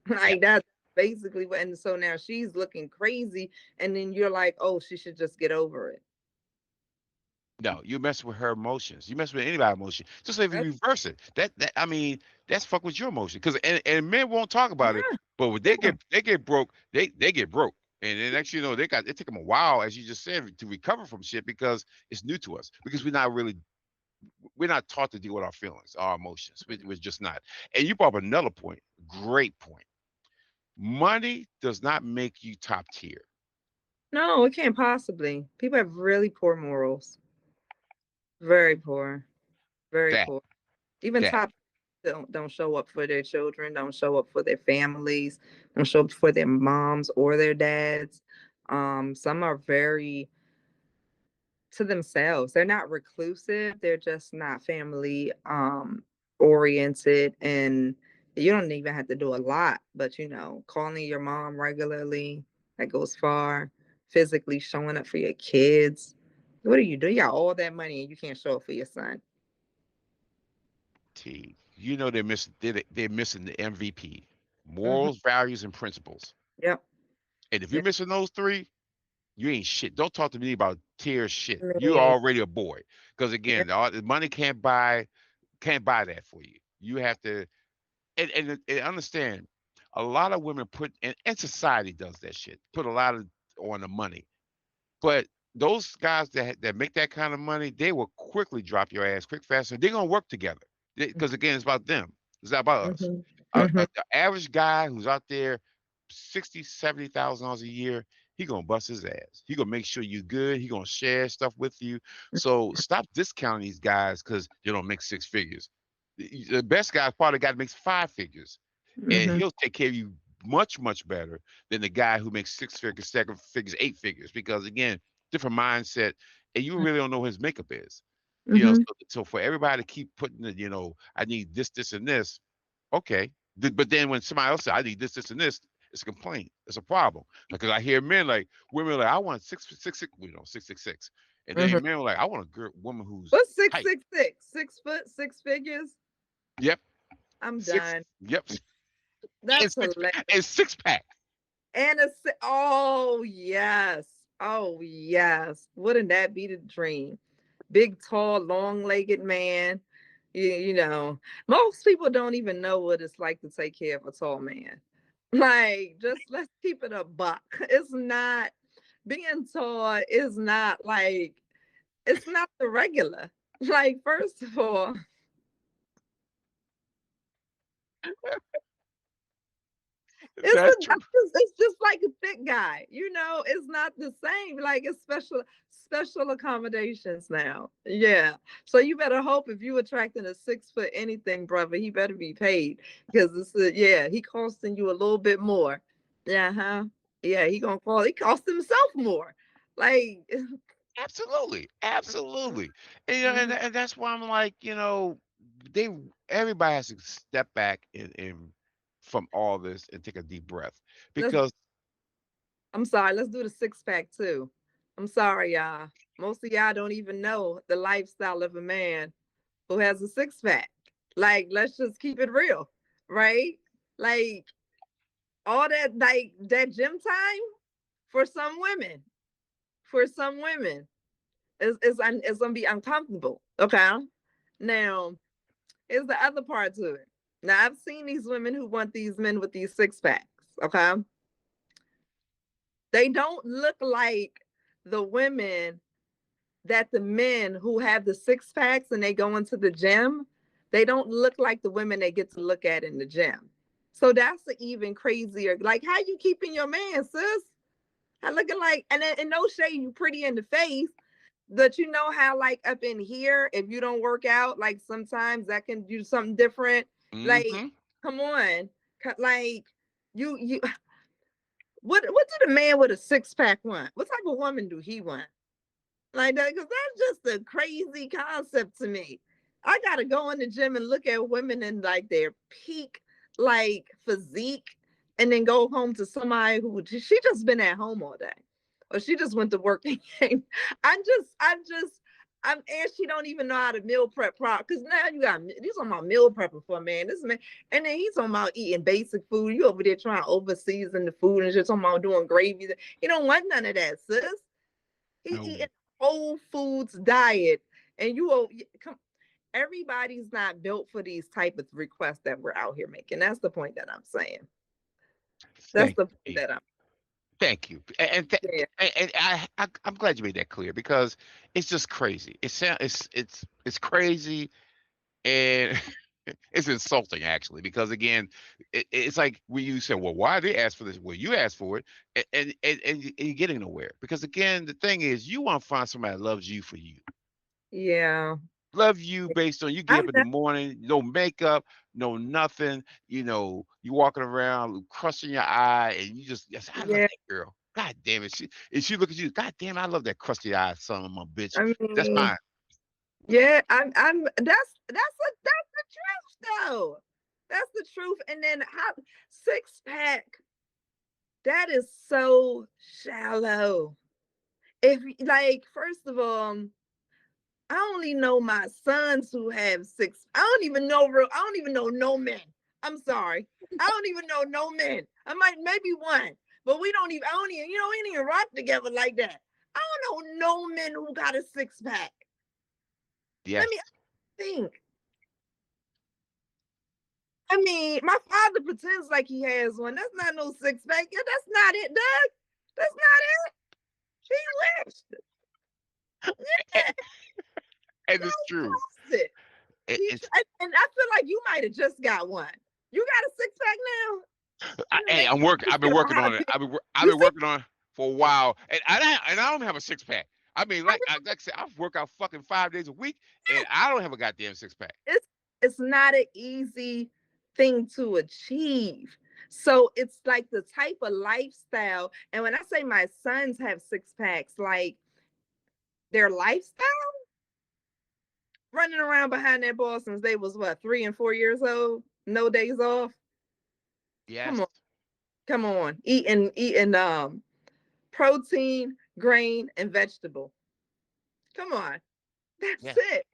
Yeah. Like, that's basically what. And so now she's looking crazy, and then you're like, oh, she should just get over it. No, you mess with her emotions. You mess with anybody's emotion. Just like if you That's, reverse it, that I mean, that's fuck with your emotion. Because and men won't talk about it, yeah, but when yeah. they get broke, they get broke. And then next you know, it took them a while, as you just said, to recover from shit because it's new to us. Because we're not taught to deal with our feelings, our emotions. We're just not. And you brought up another point, great point. Money does not make you top tier. No, it can't possibly. People have really poor morals. Very poor. Very That poor. Even that top don't show up for their children, don't show up for their families, don't show up for their moms or their dads. Some are very to themselves. They're not reclusive. They're just not family oriented, and you don't even have to do a lot, but calling your mom regularly, that goes far. Physically showing up for your kids. What do? You got all that money and you can't show up for your son. T. You know they're missing the MVP. Hmm. Morals, values, and principles. Yep. And if Yeah, you're missing those three, you ain't shit. Don't talk to me about tear shit. You're man. already a boy. Because Yeah. again, all the money can't buy that for you. You have to and understand a lot of women put and society does that shit. Put a lot of on the money. But those guys that make that kind of money, they will quickly drop your ass quick fast, and they're gonna work together. Because again, it's about them. It's not about us. Mhm. Mhm. The average guy who's out there, 60, 70,000 dollars a year, he gonna bust his ass. He gonna make sure you good. He gonna share stuff with you. So stop discounting these guys because they don't make six figures. The best guy probably got makes five figures, and Mhm. he'll take care of you much much better than the guy who makes six figures, seven figures, eight figures. Because again, different mindset, and you really don't know what his makeup is. Mhm. So for everybody to keep putting it, I need this, and this. Okay, but then when somebody else says I need this, and this, it's a complaint. It's a problem because I hear men like women are like I want 666, and Mhm. then men are like I want a girl woman who's What's six tight. six six? 6 foot, six figures? Yep, I'm six. done. Yep, and That's six hilarious. and six pack. And oh yes. Oh yes. Wouldn't that be the dream? Big, tall, long-legged man. Most people don't even know what it's like to take care of a tall man. Like, just let's keep it a buck. It's not being tall is not like it's not the regular. Like, first of all, That's true. it's just like a thick guy. It's not the same. Like, it's special accommodations now. Yeah. So you better hope if you attracting a 6 foot anything, brother, he better be paid because yeah, he costing you a little bit more. Yeah, huh? Yeah, he cost himself more. Like, Absolutely, absolutely, and, mhm. and that's why I'm like, they everybody has to step back and from all this and take a deep breath let's because I'm sorry, let's do the six pack too. I'm sorry, y'all. Most of y'all don't even know the lifestyle of a man who has a six pack. Like, let's just keep it real, right? Like, all that, like, that gym time for some women, for some women, is gonna be uncomfortable. Okay. Now, here's the other part to it. Now, I've seen these women who want these men with these six packs. Okay. They don't look like the women that the men who have the six packs and they go into the gym, they don't look like the women they get to look at in the gym. So that's the even crazier. Like, how you keeping your man, sis? How looking like, and then, in no shade, you pretty in the face, but you know how, like, up in here, if you don't work out, like, sometimes that can do something different. Like, hmm come on, like, you what did a man with a six pack want? What type of woman do he want? Like that, because that's just a crazy concept to me. I gotta go in the gym and look at women in like their peak like physique, and then go home to somebody who she just been at home all day, or she just went to work and came. And she don't even know how to meal prep prop, because now you talking about meal prepping for a man. This man, and then he's talking about eating basic food. You over there trying to over season the food and just talking about doing gravy. He don't want none of that, sis. He no, eating whole foods diet, and you will come. Everybody's not built for these type of requests that we're out here making. That's the point that I'm saying. That's thank the point you, that I'm thank you, saying. and I'm glad you made that clear because it's just crazy. It's crazy and it's insulting actually because again it's like when you say well why they ask for this, well you asked for it, and you're getting nowhere because again the thing is you want to find somebody that loves you for you, Yeah, love you based on you get I'm up in the not. morning, no makeup, no nothing, you walking around crushing your eye and you just yes, I love Yeah, that girl, god damn it, she look at you, god damn it, I love that crusty eye son of a bitch, I that's mean, mine. yeah, I'm. That's the truth, though. That's the truth. And then how six pack? That is so shallow. If like, first of all, I only know my sons who have six. I don't even know no men. I'm sorry. I don't even know no men. I might maybe one. But we don't even, I don't even, we ain't even rock together like that. I don't know no men who got a six pack. Let me Yes. think. I mean, my father pretends like he has one. That's not no six pack. Yeah, that's not it, Doug. That's not it. He wished. A- Yeah, And no, it's true. it. It's And I feel like you might have just got one. You got a six pack now. hey, Man, I'm working. you I've been still don't working have on a it. pick. I've You been see, working on it for a while, and I don't have a six pack. I mean, like I said, I work out fucking 5 days a week, and I don't have a goddamn six pack. it's it's not an easy thing to achieve. So it's like the type of lifestyle. And when I say my sons have six packs, like their lifestyle, running around behind that ball since they was what, 3 and 4 years old, no days off. Come Yes. on, come on, eating protein, grain, and vegetable. Come on, that's Yes. it.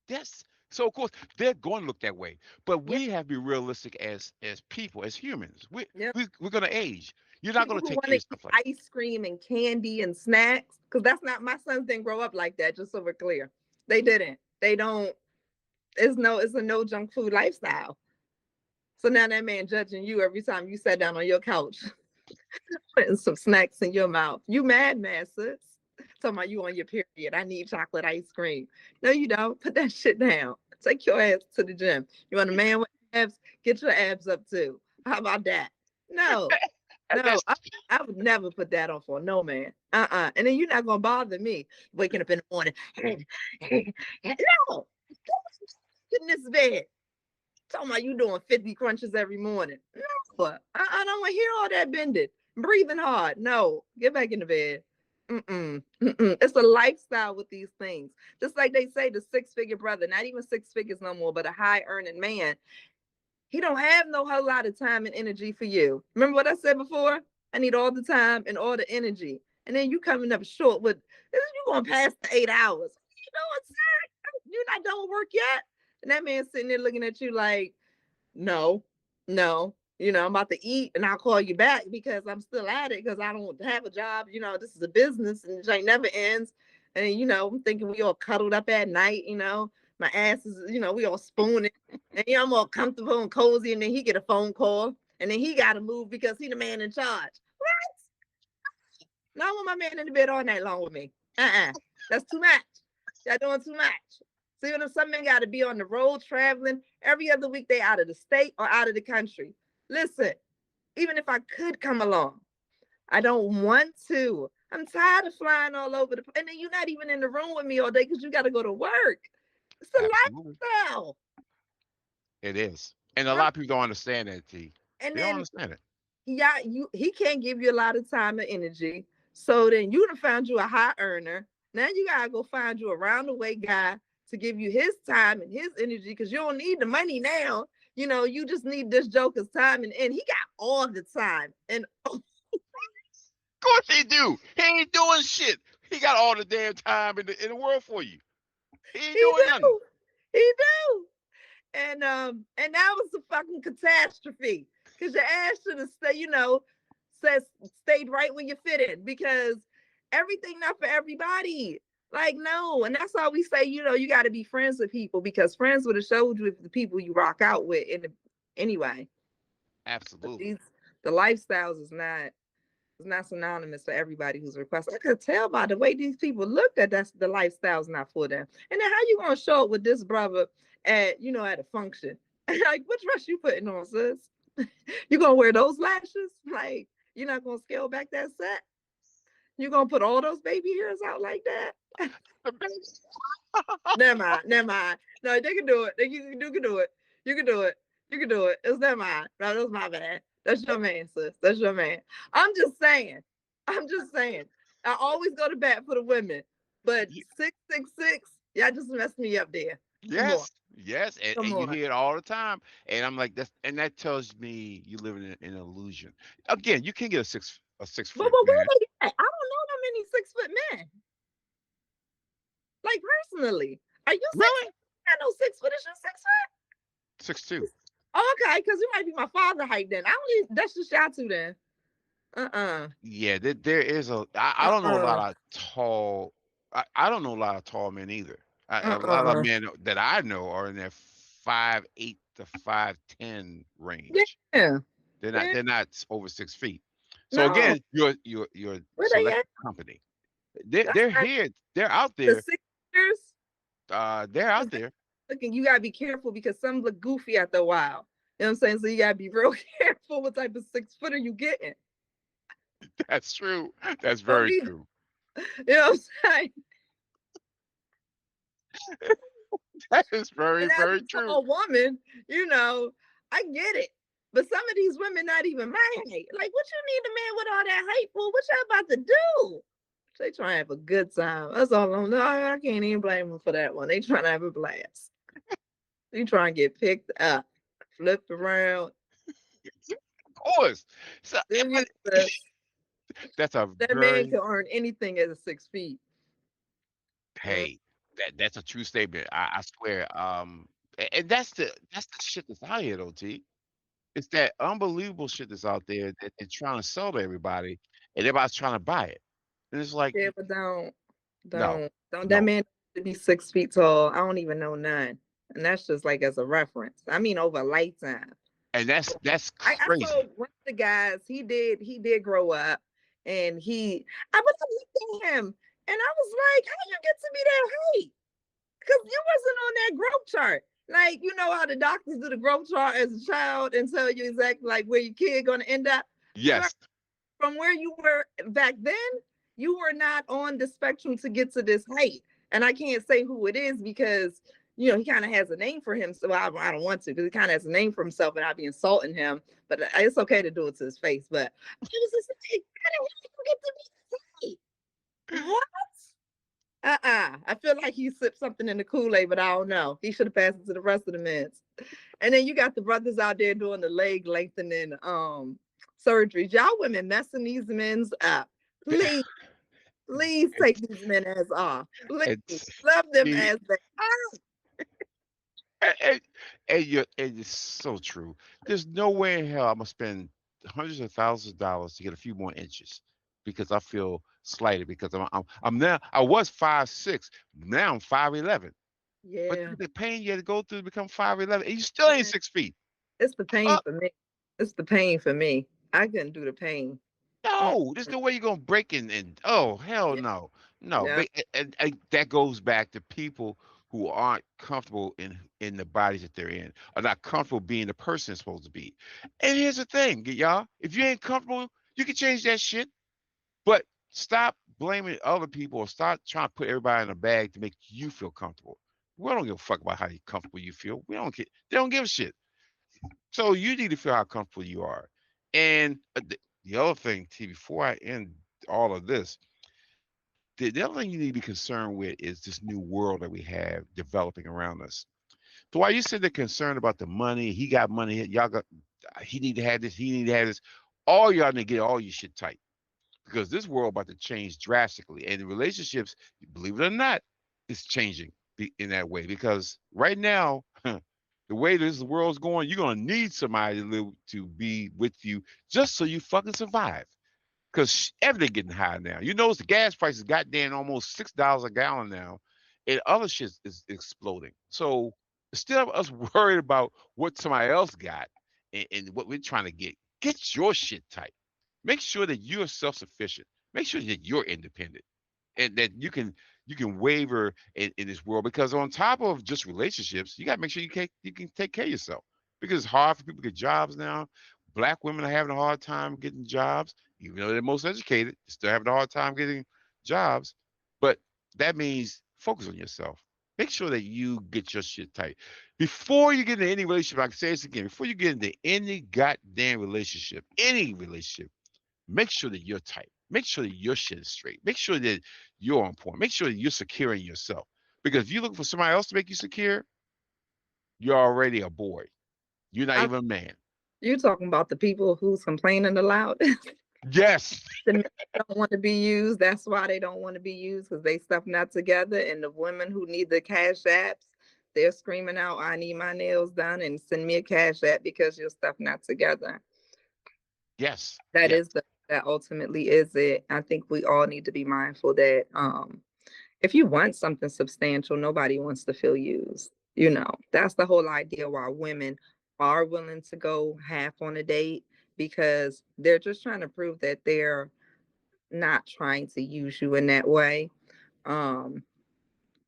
Yes. So of course they're going to look that way, but Yeah, we have to be realistic as people, as humans. yeah. We're going to age. You're not going People to who take want care to of eat stuff like ice cream and candy and snacks, because that's not, my sons didn't grow up like that. Just so we're clear, they didn't. They don't. It's a no junk food lifestyle. So now that man judging you every time you sat down on your couch, putting some snacks in your mouth. You mad, sis? Talking about you on your period. I need chocolate ice cream. No, you don't. Put that shit down. Take your ass to the gym. You want a man with abs? Get your abs up too. How about that? No, that. no. That's I would never put that on for no man. And then you're not gonna bother me waking up in the morning. No, get in this bed. Talking about you doing 50 crunches every morning. No, I don't want to hear all that bending, breathing hard. No, get back in the bed. It's a lifestyle with these things. Just like they say, the six-figure brother, not even six figures no more, but a high earning man, he don't have no whole lot of time and energy for you. Remember what I said before? I need all the time and all the energy. And then you coming up short with, you going past the 8 hours. You know what, sir? You're not done with work yet. And that man sitting there looking at you like, no, no. I'm about to eat and I'll call you back because I'm still at it because I don't have a job. This is a business and it ain't never ends. And, I'm thinking we all cuddled up at night, my ass is, we all spooning. And, I'm all comfortable and cozy. And then he get a phone call and then he got to move because he the man in charge. What? No, I want my man in the bed all night long with me. That's too much. Y'all doing too much. See, when some men got to be on the road traveling every other week, they out of the state or out of the country. Listen, even if I could come along, I don't want to. I'm tired of flying all over the place. And then you're not even in the room with me all day because you got to go to work. It's absolutely. a lifestyle. It is. And a I'm, lot of people don't understand that, T. and They don't then understand it. yeah, he can't give you a lot of time and energy. So then you done found you a high earner. Now you gotta go find you a round the way guy to give you his time and his energy because you don't need the money now. You just need this joker's time and he got all the time. And Of course he do. He ain't doing shit. He got all the damn time in the world for you. He ain't he doing nothing. do. He do. And that was a fucking catastrophe. Cause your ass should have says stayed right where you fit in because everything not for everybody. Like, no. And that's why we say, you gotta be friends with people because friends would have showed you the people you rock out with anyway. But Absolutely. the lifestyles is not synonymous for everybody who's requested. I could tell by the way these people look that that's the lifestyle's not for them. And then how you gonna show up with this brother at a function? Like, what dress you putting on, sis? You gonna wear those lashes? Like, you're not gonna scale back that set? You gonna put all those baby hairs out like that? The best. Never mind, never mind. No, they can do it. You can do it. You can do it. You can do it. It's never mind. No, that's my bad. That's your man, sis. That's your man. I'm just saying. I'm just saying. I always go to bat for the women, but 666, y'all just messed me up there. Come on, Yes, yes, come and you on. hear it all the time, and I'm like that tells me you live in an illusion. Again, you can get a six But foot where man. they at? I don't know that many 6 foot men. Like, personally, are you 6 foot? Really? I know 6 foot is just 6 foot. 6'2". Oh, okay, because you might be my father height then. I don't need, that's just y'all two then. Uh-uh. Yeah, there is I don't know a Uh-uh. lot of tall. I don't know a lot of tall men either. A lot of Uh-uh. men that I know are in their 5'8" to 5'10" range. Yeah. Yeah. They're not over 6 feet. So No. again, you're Where they selecting at? company. That's They're not here. They're out the there. six years. They're out Because there. looking, you gotta be careful because some look goofy after a while. You know what I'm saying? So you gotta be real careful what type of 6 footer you getting. That's true. That's Don't very be, true. you know what I'm saying? That is very And as very a true. tall woman, I get it. But some of these women not even my height. Like, what you need a man with all that height for? What y'all about to do? They trying to have a good time. That's all I'm. No, I can't even blame them for that one. They trying to have a blast. They trying to get picked up, flipped around. Of course. So, They're but useless. that's a That man very can earn anything at 6 feet. Mm, hey. That's a true statement. I swear. And that's the shit that's out here, though. T. It's that unbelievable shit that's out there that they're trying to sell to everybody, and everybody's trying to buy it. And it's like, yeah, but no, don't. That no. man to be 6 feet tall. I don't even know none, and that's just like as a reference. I mean, over a lifetime. And that's I saw crazy. one of the guys. He did grow up, and I was looking at him, and I was like, how you get to be that height? Because you wasn't on that growth chart. Like, you know how the doctors do the growth chart as a child and tell you exactly like where your kid gonna end up. Sir, Yes, from where you were back then, you were not on the spectrum to get to this height. And I can't say who it is because he kind of has a name for him. So I don't want to because he kind of has a name for himself and I'd be insulting him. But it's okay to do it to his face. But I was just like, how the hell you get to be this height? What? I feel like he sipped something in the Kool-Aid, but I don't know. He should have passed it to the rest of the men. And then you got the brothers out there doing the leg lengthening surgeries. Y'all women messing these men's up. Please, please take these men as off. Please it's love them see, as they are. and, and it's so true. There's no way in hell I'm gonna spend hundreds of thousands of dollars to get a few more inches because I feel slighted because I'm now I was 5'6", now I'm 5'11". But Yeah, with the pain you had to go through to become 5'11", and you still ain't yeah. 6 feet. It's the pain Uh, for me. It's the pain for me. I couldn't do the pain. Mm, no, there's no way you're gonna break in and oh hell yeah, no. No. yeah, But and that goes back to people who aren't comfortable in the bodies that they're in, are not comfortable being the person they're supposed to be. And here's the thing, y'all, if you ain't comfortable, you can change that shit. But stop blaming other people or stop trying to put everybody in a bag to make you feel comfortable. We don't give a fuck about how comfortable you feel. We don't care. They don't give a shit. So you need to feel how comfortable you are. And the other thing, T, before I end all of this, the other thing you need to be concerned with is this new world that we have developing around us. So while you said they're concerned about the money, he got money, y'all got, he need to have this, he need to have this, all y'all need to get all your shit tight because this world about to change drastically, and the relationships, believe it or not, is changing in that way because right now, the way this world's going, you're gonna need somebody to live to be with you just so you fucking survive. Because everything getting high now. You notice the gas prices got down almost $6 a gallon now, and other shit is exploding. So instead of us worried about what somebody else got and what we're trying to get your shit tight. Make sure that you're self-sufficient. Make sure that you're independent and that you can waver in this world because on top of just relationships, you got to make sure you can take care of yourself because it's hard for people to get jobs now. Black women are having a hard time getting jobs, even though they're most educated, still having a hard time getting jobs. But that means focus on yourself. Make sure that you get your shit tight before you get into any relationship. I can say this again: before you get into any goddamn relationship, any relationship, make sure that you're tight. Make sure that your shit is straight. Make sure that you're on point. Make sure that you're secure in yourself. Because if you look for somebody else to make you secure, you're already a boy. You're not I, even a man. you talking about the people who's complaining the loudest? Yes. The men don't want to be used. That's why they don't want to be used because they stuff not together. And the women who need the cash apps, they're screaming out, "I need my nails done," and send me a cash app because your stuff not together. Yes. That Yes. is the That ultimately is it. I think we all need to be mindful that if you want something substantial, nobody wants to feel used. That's the whole idea why women are willing to go half on a date, because they're just trying to prove that they're not trying to use you in that way. Um,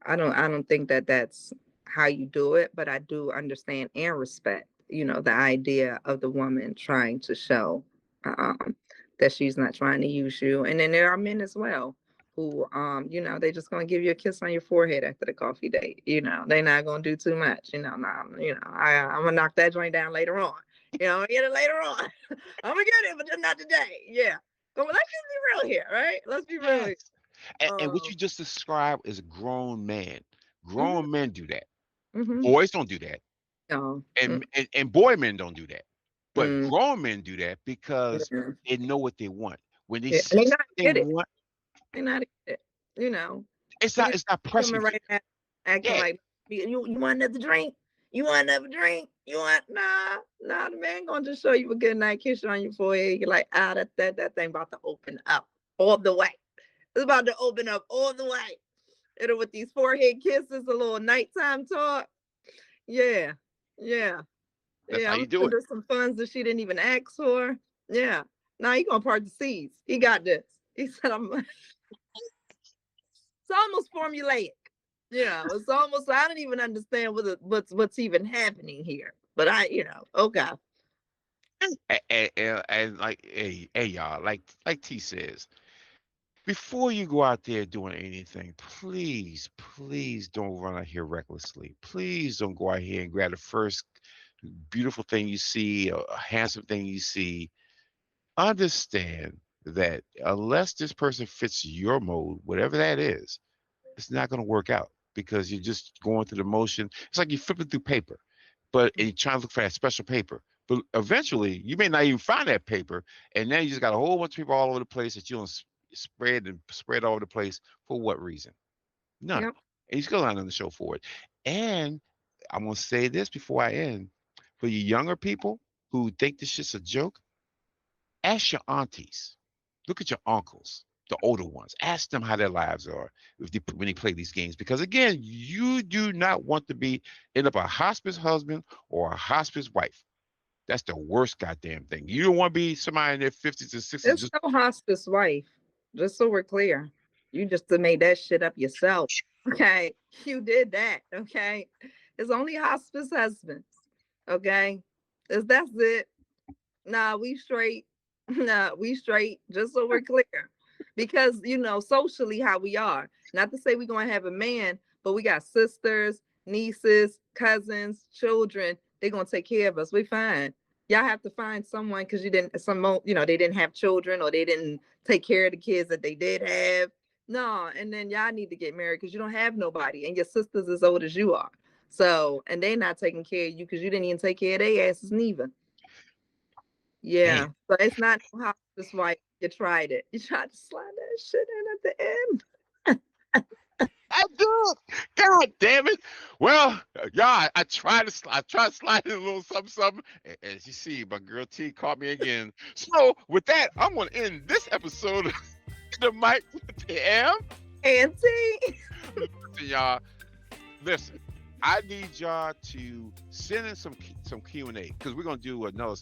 I don't think that that's how you do it, but I do understand and respect, the idea of the woman trying to show um that she's not trying to use you. And then there are men as well who they just gonna give you a kiss on your forehead after the coffee date. They're not gonna do too much. Nah, I'm gonna knock that joint down later on. I'm gonna get it later on. I'm gonna get it, but just not today. Yeah. But let's just be real here, right? Let's be real Yes. here. And what Um, you just described is a grown man. mhm, Grown men do that. mhm. Boys don't do that. No. And boy men don't do that. But Mm, grown men do that because yeah. they know what they want. When they Yeah, see and they not something they get it. want, They not get it. You know, it's you not it's not pressing coming for right you. now acting Yeah. like you want another drink? You want another drink? You want nah? The man gonna just show you a good night, kiss you on your forehead. You're like, that thing about to open up all the way. It's about to open up all the way. With these forehead kisses, a little nighttime talk. Yeah, yeah. That's Yeah, how I'm you gonna do send it. her some funds that she didn't even ask for. Yeah. Now he gonna part the seas. He got this. He said, it's almost formulaic. It's almost, I don't even understand what's even happening here. But okay. And like, hey, y'all, like T says, before you go out there doing anything, please don't run out here recklessly. Please don't go out here and grab the first beautiful thing you see, a handsome thing you see. Understand that unless this person fits your mode, whatever that is, it's not going to work out because you're just going through the motion. It's like you're flipping through paper, but and you're trying to look for that special paper. But eventually, you may not even find that paper, and now you just got a whole bunch of people all over the place that you don't spread all over the place for what reason? None. Yep. And you still not on the show for it. And I'm gonna say this before I end: for you younger people who think this shit's a joke, ask your aunties. Look at your uncles, the older ones. Ask them how their lives are when they play these games. Because again, you do not want to end up a hospice husband or a hospice wife. That's the worst goddamn thing. You don't want to be somebody in their 50s and 60s. It's Just no hospice wife. Just so we're clear. You just made that shit up yourself. Okay. You did that. Okay. It's only hospice husbands. Okay. That's it. Nah, we straight. Nah, we straight. Just so we're clear. Because, socially how we are. Not to say we're going to have a man, but we got sisters, nieces, cousins, children. They're going to take care of us. We fine. Y'all have to find someone because they didn't have children or they didn't take care of the kids that they did have. No, and then y'all need to get married because you don't have nobody and your sister's as old as you are. So, and they not taking care of you because you didn't even take care of their asses neither. damn. Yeah, but it's not no hospice wife. You tried it. You tried to slide that shit in at the end. I do it. God damn it. Well, y'all, I tried to slide in a little something, something. As you see, my girl T caught me again. So with that, I'm gonna end this episode of the Mike with the M. Auntie. Listen, y'all. Listen. I need y'all to send in some Q&A because we're gonna do another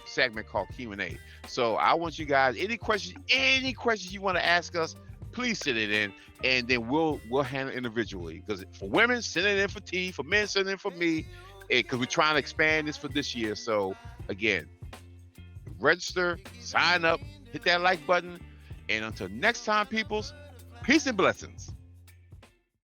segment called Q&A. So I want you guys any questions you want to ask us, please send it in, and then we'll handle it individually. Because for women, send it in for T. For men, send it in for me, because we're trying to expand this for this year. So again, register, sign up, hit that like button, and until next time, peoples, peace and blessings.